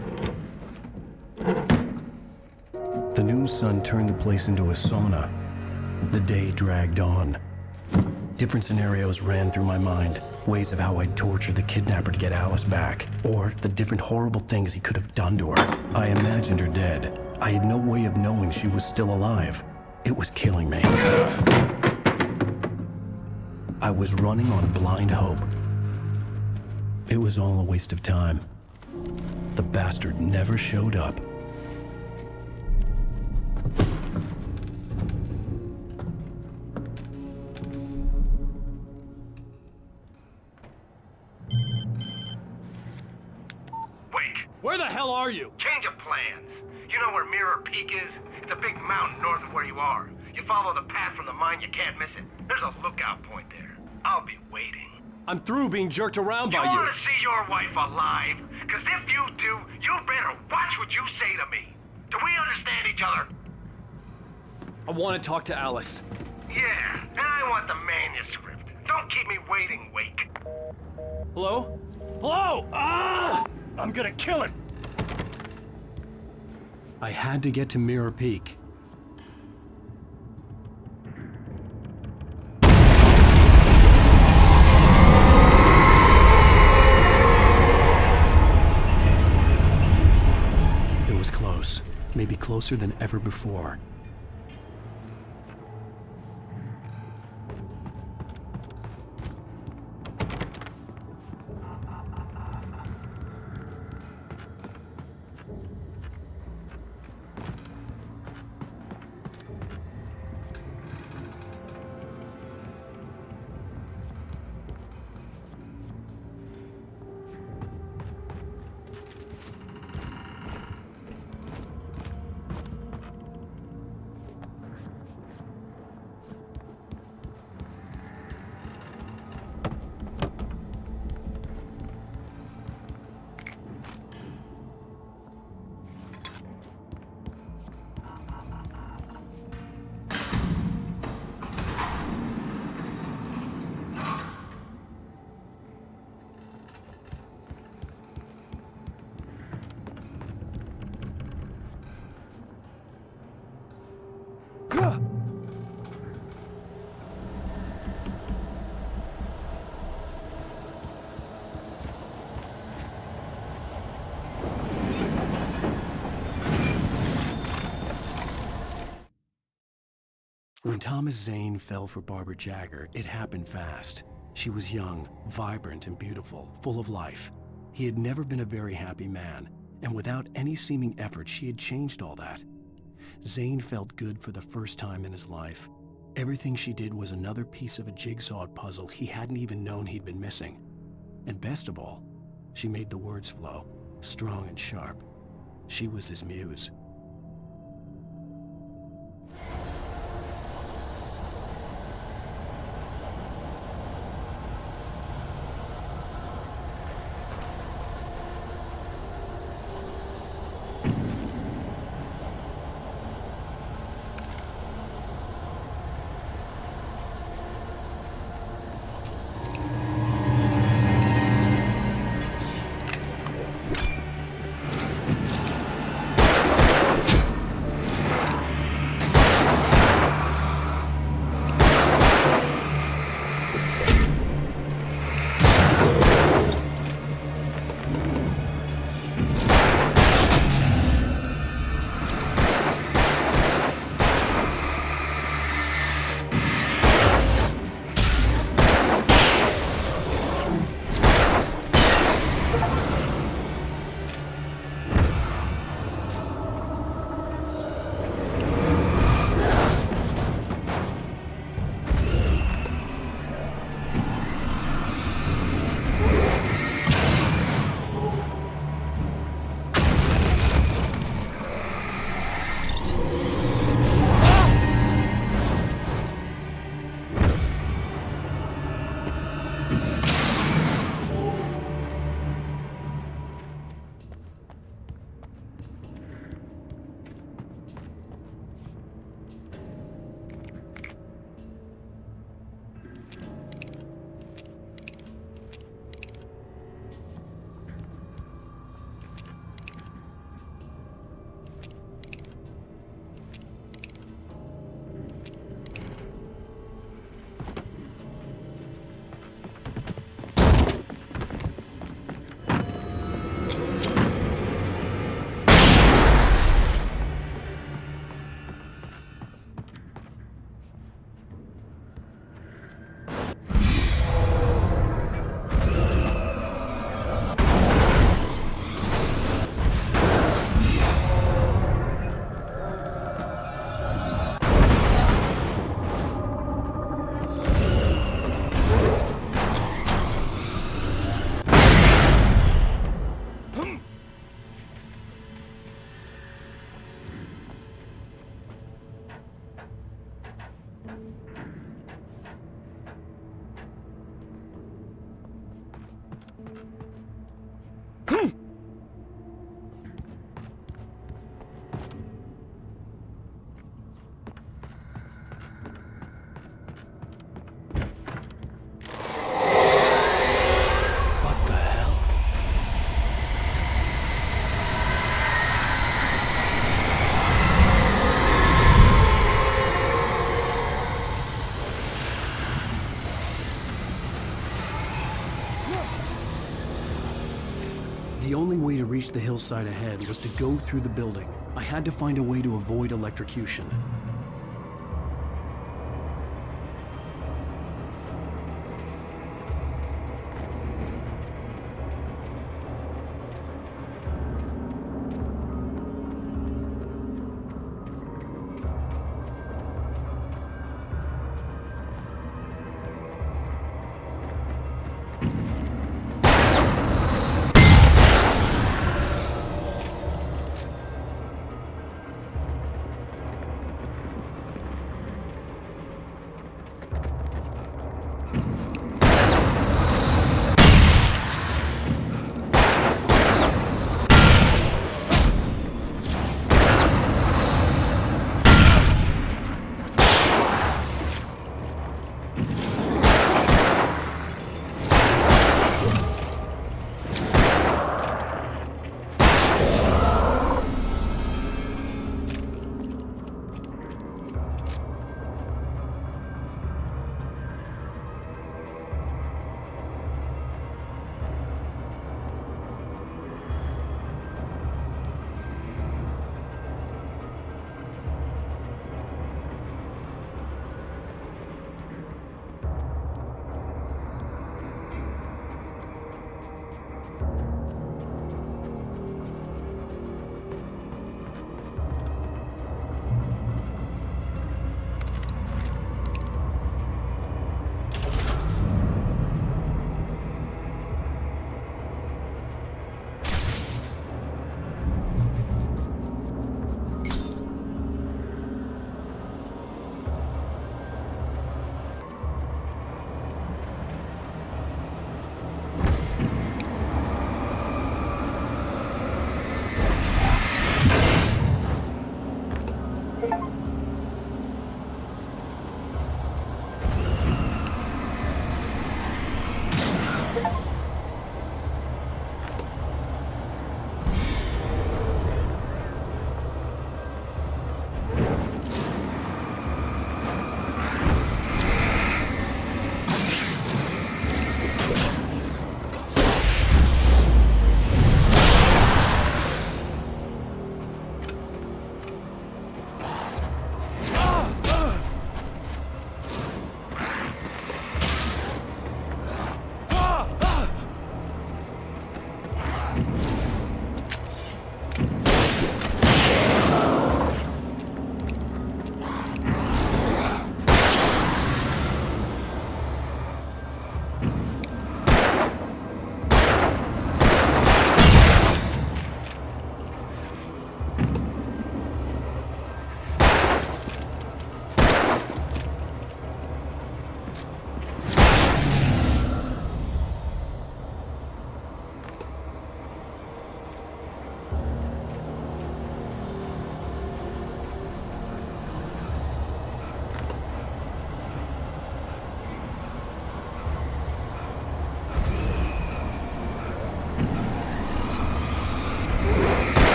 The noon sun turned the place into a sauna. The day dragged on. Different scenarios ran through my mind. Ways of how I'd torture the kidnapper to get Alice back. Or the different horrible things he could have done to her. I imagined her dead. I had no way of knowing she was still alive. It was killing me. I was running on blind hope. It was all a waste of time. The bastard never showed up. Wake, where the hell are you? Change of plans. You know where Mirror Peak is? It's a big mountain north of where you are. You follow the path from the mine, you can't miss it. There's a lookout point there. I'll be waiting. I'm through being jerked around by you. You want to see your wife alive? Because if you do, you better watch what you say to me. Do we understand each other? I want to talk to Alice. Yeah, and I want the manuscript. Don't keep me waiting, Wake. Hello? Hello! Ah! I'm gonna kill him! I had to get to Mirror Peak. It was close. Maybe closer than ever before. When Thomas Zane fell for Barbara Jagger, it happened fast. She was young, vibrant, and beautiful, full of life. He had never been a very happy man, and without any seeming effort, she had changed all that. Zane felt good for the first time in his life. Everything she did was another piece of a jigsaw puzzle he hadn't even known he'd been missing. And best of all, she made the words flow, strong and sharp. She was his muse. reach the hillside ahead was to go through the building. I had to find a way to avoid electrocution.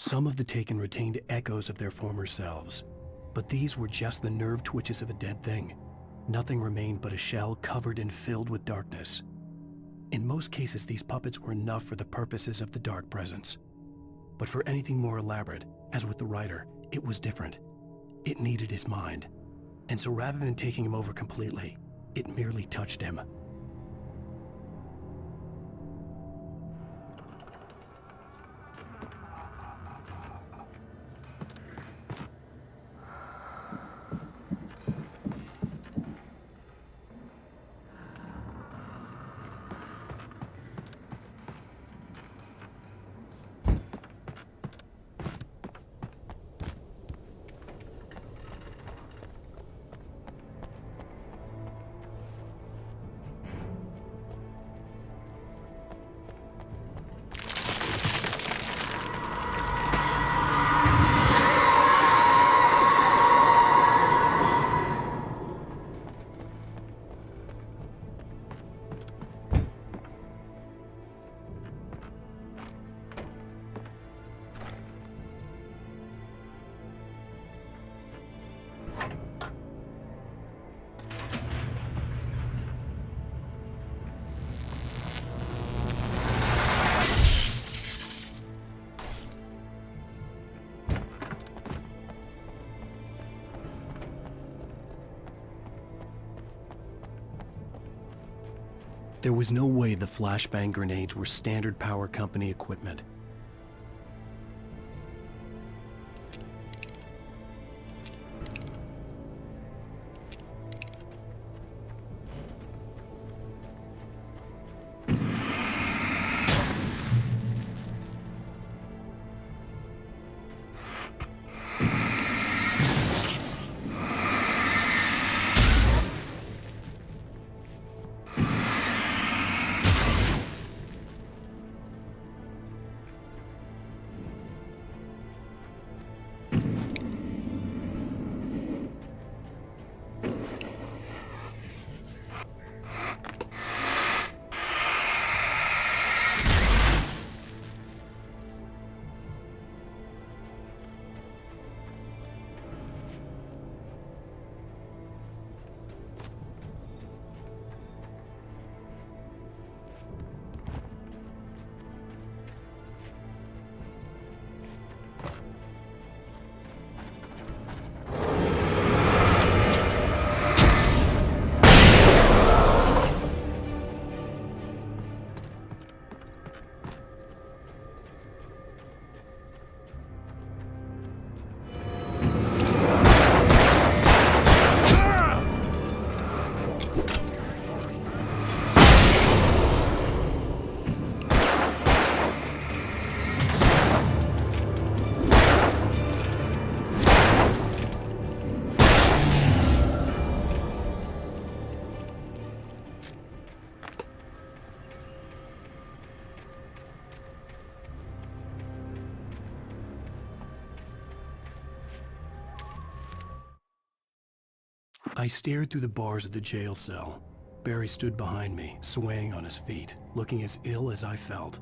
Some of the taken retained echoes of their former selves, but these were just the nerve twitches of a dead thing. Nothing remained but a shell covered and filled with darkness. In most cases, these puppets were enough for the purposes of the dark presence. But for anything more elaborate, as with the writer, it was different. It needed his mind. And so rather than taking him over completely, it merely touched him. There was no way the flashbang grenades were standard power company equipment. I stared through the bars of the jail cell. Barry stood behind me, swaying on his feet, looking as ill as I felt.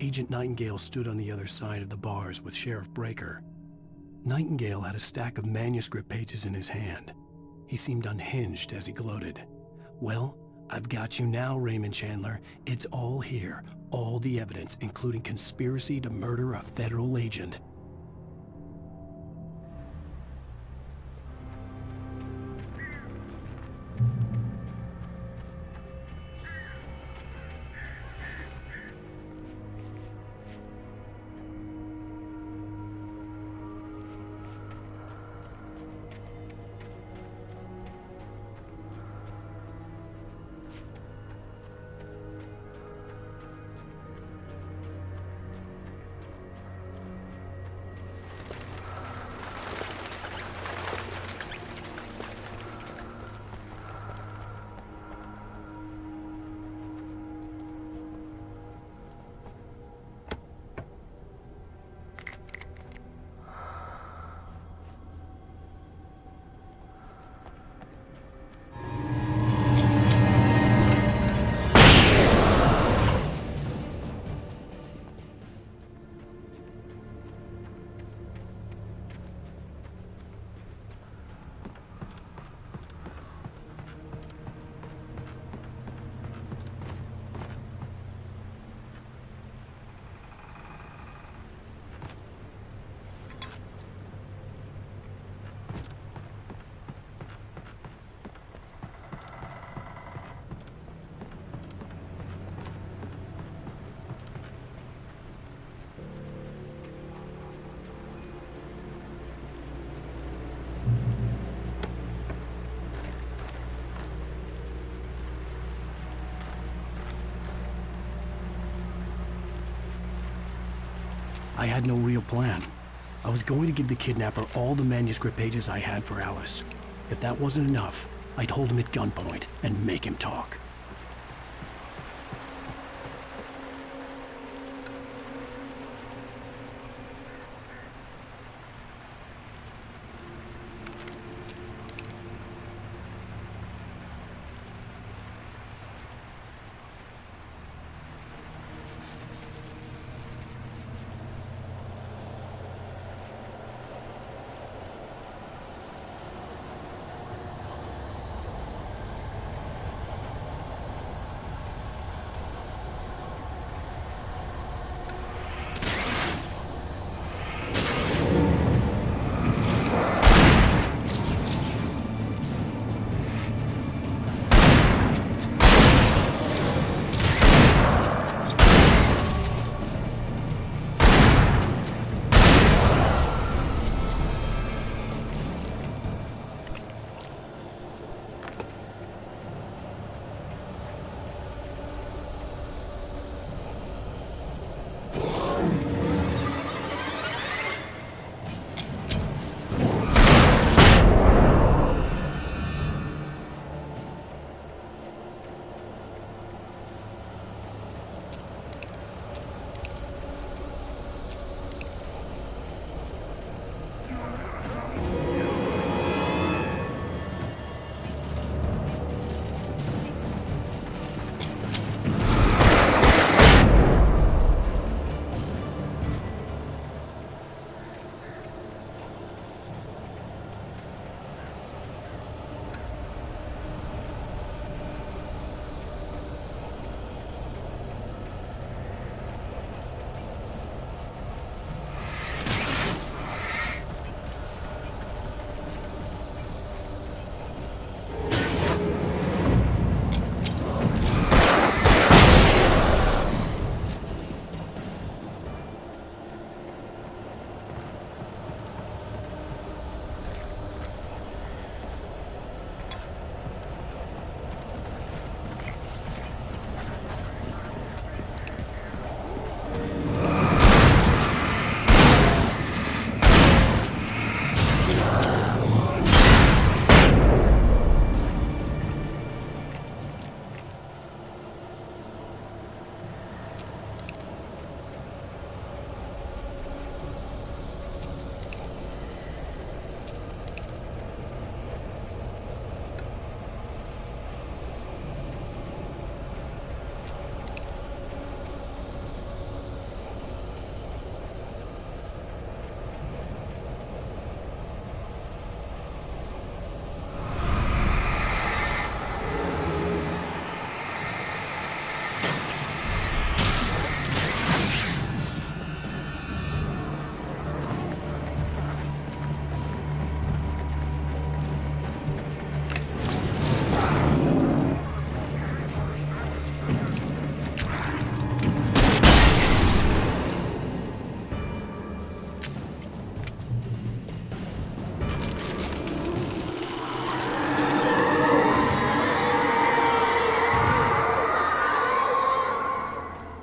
Agent Nightingale stood on the other side of the bars with Sheriff Breaker. Nightingale had a stack of manuscript pages in his hand. He seemed unhinged as he gloated. "Well, I've got you now, Raymond Chandler. It's all here. All the evidence, including conspiracy to murder a federal agent." I had no real plan. I was going to give the kidnapper all the manuscript pages I had for Alice. If that wasn't enough, I'd hold him at gunpoint and make him talk.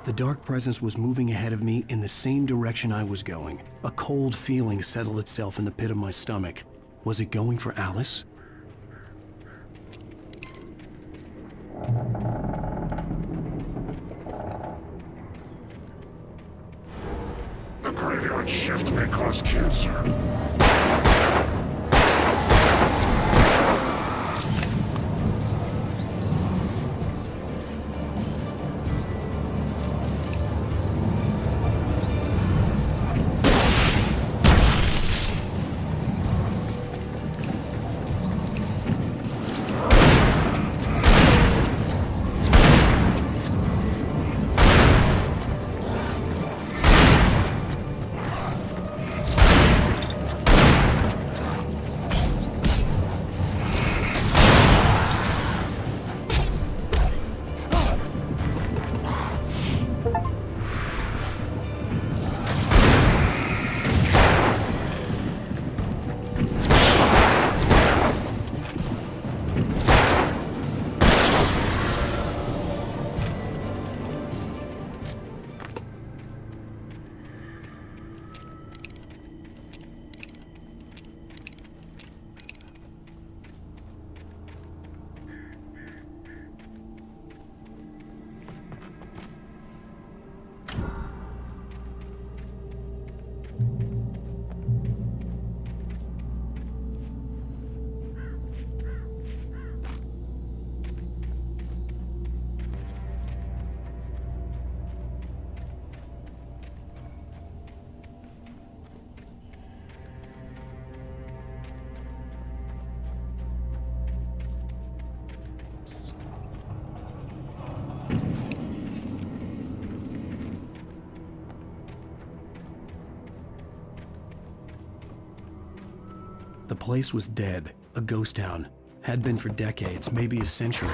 The dark presence was moving ahead of me in the same direction I was going. A cold feeling settled itself in the pit of my stomach. Was it going for Alice? The graveyard shift may cause cancer. The place was dead, a ghost town. Had been for decades, maybe a century.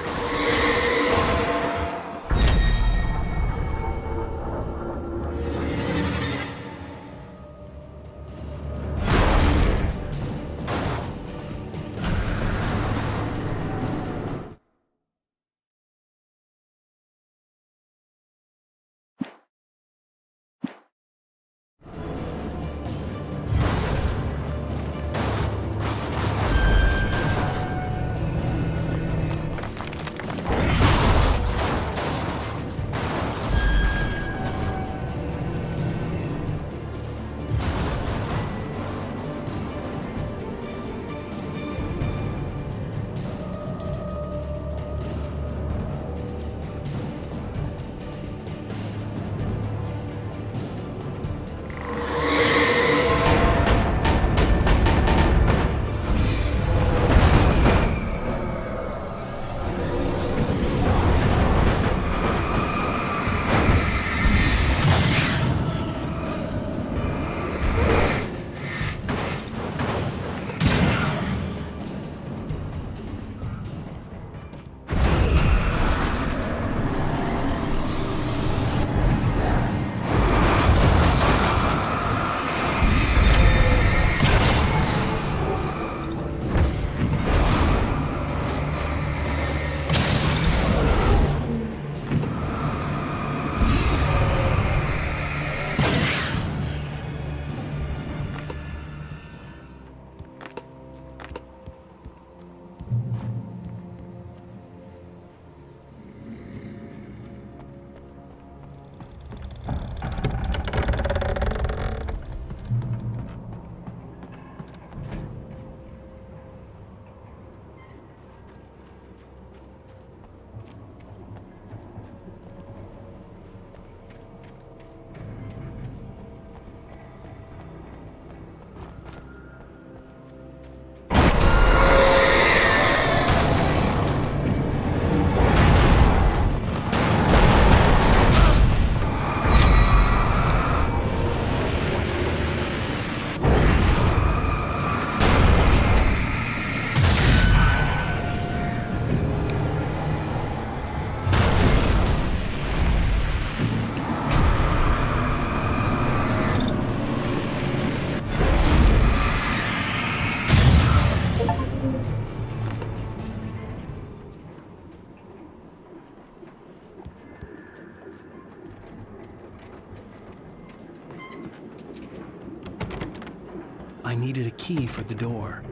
I needed a key for the door.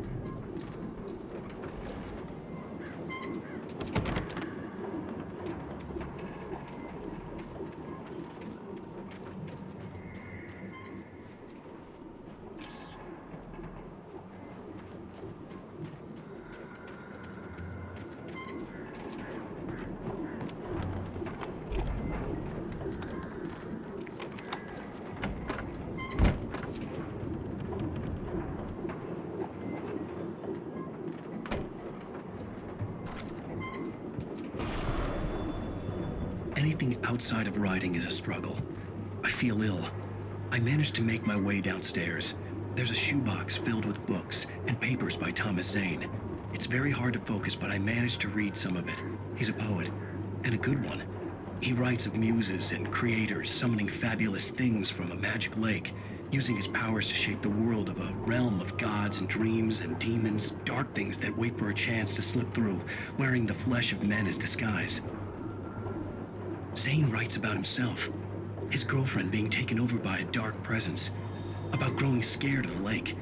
Anything outside of writing is a struggle. I feel ill. I managed to make my way downstairs. There's a shoebox filled with books and papers by Thomas Zane. It's very hard to focus, but I managed to read some of it. He's a poet, and a good one. He writes of muses and creators summoning fabulous things from a magic lake, using his powers to shape the world of a realm of gods and dreams and demons, dark things that wait for a chance to slip through, wearing the flesh of men as disguise. Zane writes about himself, his girlfriend being taken over by a dark presence, about growing scared of the lake.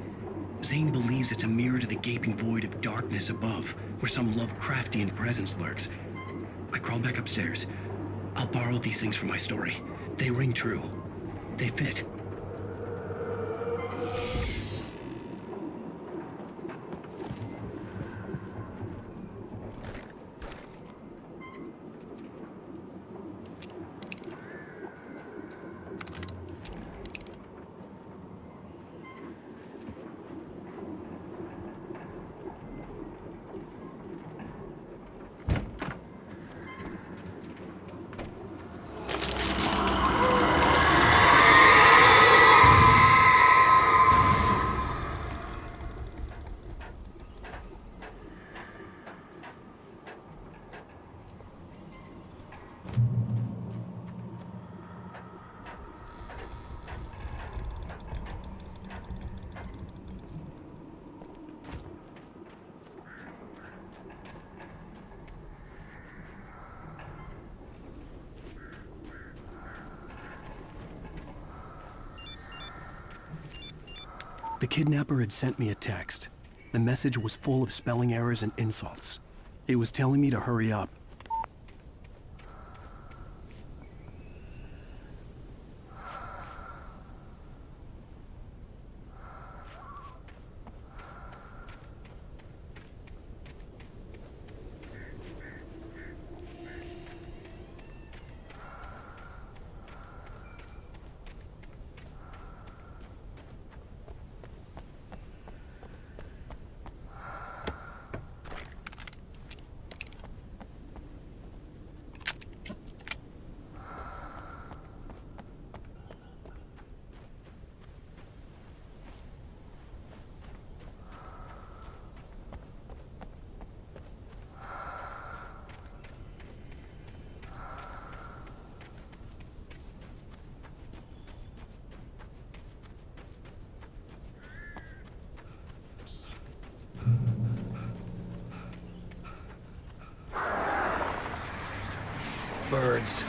Zane believes it's a mirror to the gaping void of darkness above, where some Lovecraftian presence lurks. I crawl back upstairs. I'll borrow these things for my story. They ring true. They fit. The kidnapper had sent me a text. The message was full of spelling errors and insults. It was telling me to hurry up. Birds.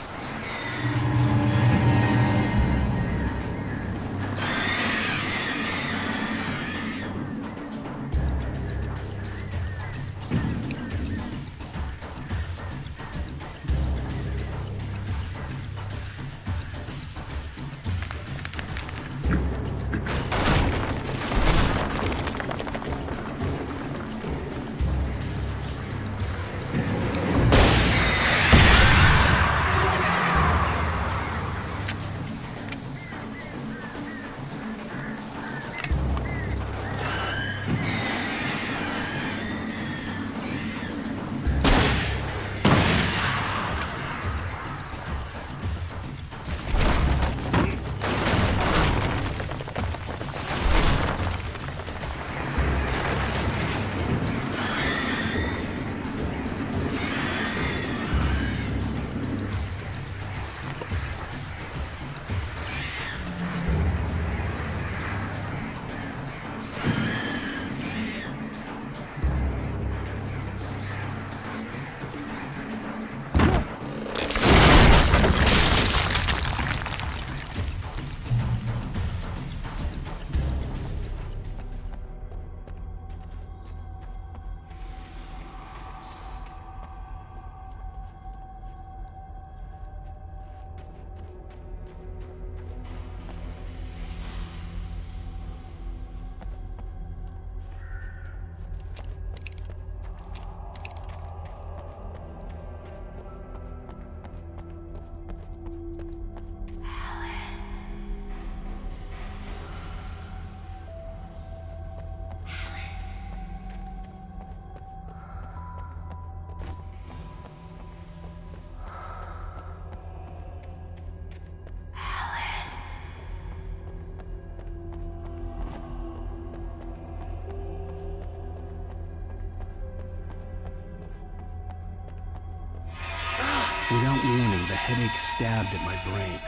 Without warning, the headache stabbed at my brain.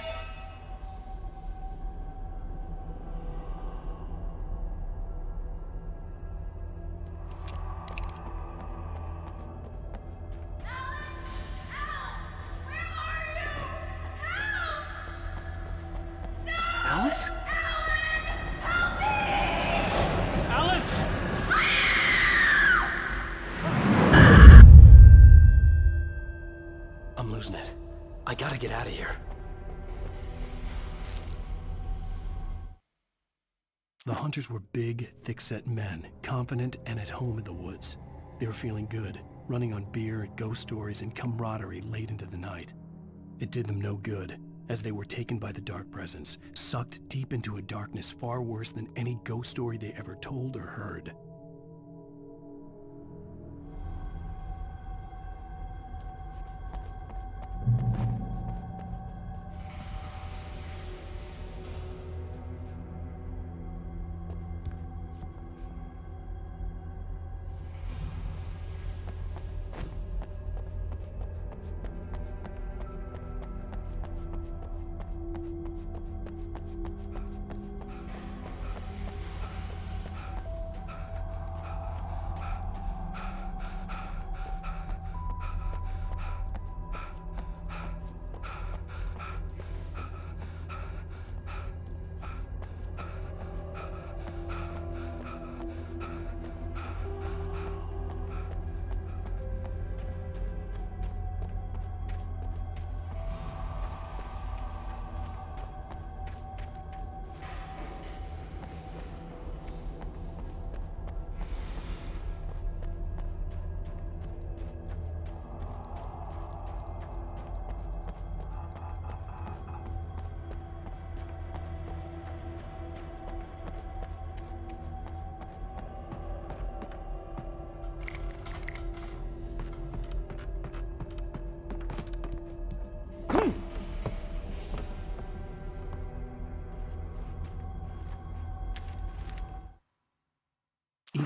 Alice? I'm losing it. I gotta get out of here. The hunters were big, thick-set men, confident and at home in the woods. They were feeling good, running on beer, ghost stories, and camaraderie late into the night. It did them no good, as they were taken by the dark presence, sucked deep into a darkness far worse than any ghost story they ever told or heard.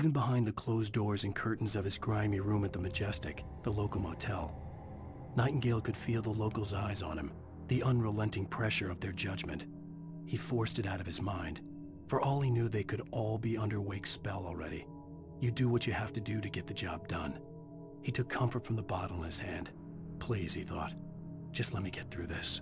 even behind the closed doors and curtains of his grimy room at the Majestic, the local motel. Nightingale could feel the locals' eyes on him, the unrelenting pressure of their judgment. He forced it out of his mind. For all he knew, they could all be under Wake's spell already. You do what you have to do to get the job done. He took comfort from the bottle in his hand. Please, he thought, just let me get through this.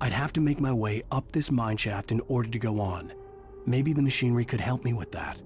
I'd have to make my way up this mine shaft in order to go on. Maybe the machinery could help me with that.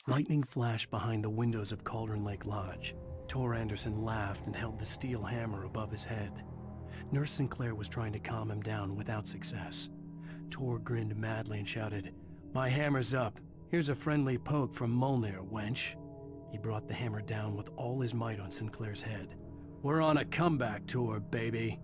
Lightning flashed behind the windows of Cauldron Lake Lodge. Tor Anderson laughed and held the steel hammer above his head. Nurse Sinclair was trying to calm him down without success. Tor grinned madly and shouted, "My hammer's up. Here's a friendly poke from Molnir, wench." He brought the hammer down with all his might on Sinclair's head. "We're on a comeback tour, baby."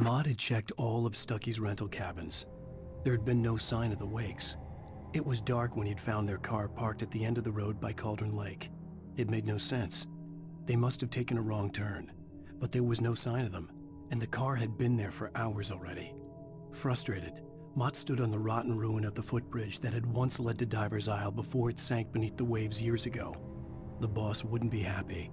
Maud had checked all of Stucky's rental cabins. There had been no sign of the Wakes. It was dark when he'd found their car parked at the end of the road by Cauldron Lake. It made no sense. They must have taken a wrong turn, but there was no sign of them, and the car had been there for hours already. Frustrated, Mott stood on the rotten ruin of the footbridge that had once led to Diver's Isle before it sank beneath the waves years ago. The boss wouldn't be happy.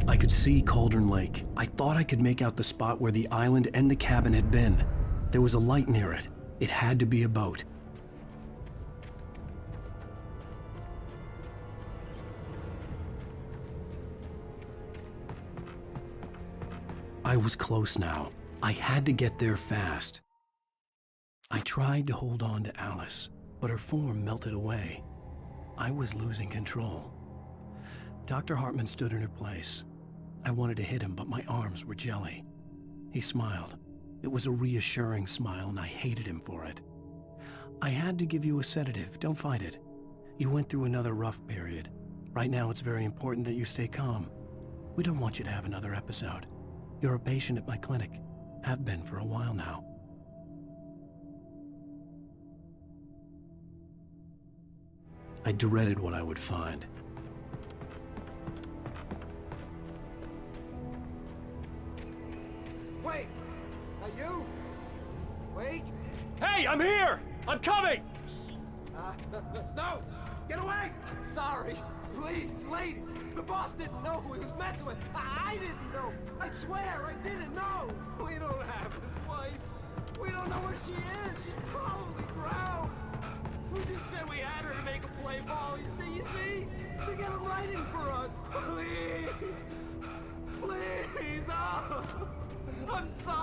I could see Cauldron Lake. I thought I could make out the spot where the island and the cabin had been. There was a light near it. It had to be a boat. I was close now. I had to get there fast. I tried to hold on to Alice, but her form melted away. I was losing control. Dr. Hartman stood in her place. I wanted to hit him, but my arms were jelly. He smiled. It was a reassuring smile, and I hated him for it. I had to give you a sedative. Don't fight it. You went through another rough period. Right now, it's very important that you stay calm. We don't want you to have another episode. You're a patient at my clinic. Have been for a while now. I dreaded what I would find. Wait! Are you? Wait! Hey, I'm here! I'm coming! No! Get away! Sorry. Please, lady. The boss didn't know who he was messing with. I didn't know. I swear I didn't know. We don't have his wife. We don't know where she is. She's probably drowned. We just said we had her to make a play ball. You see? To get him writing for us. Please. Please. Oh. I'm sorry.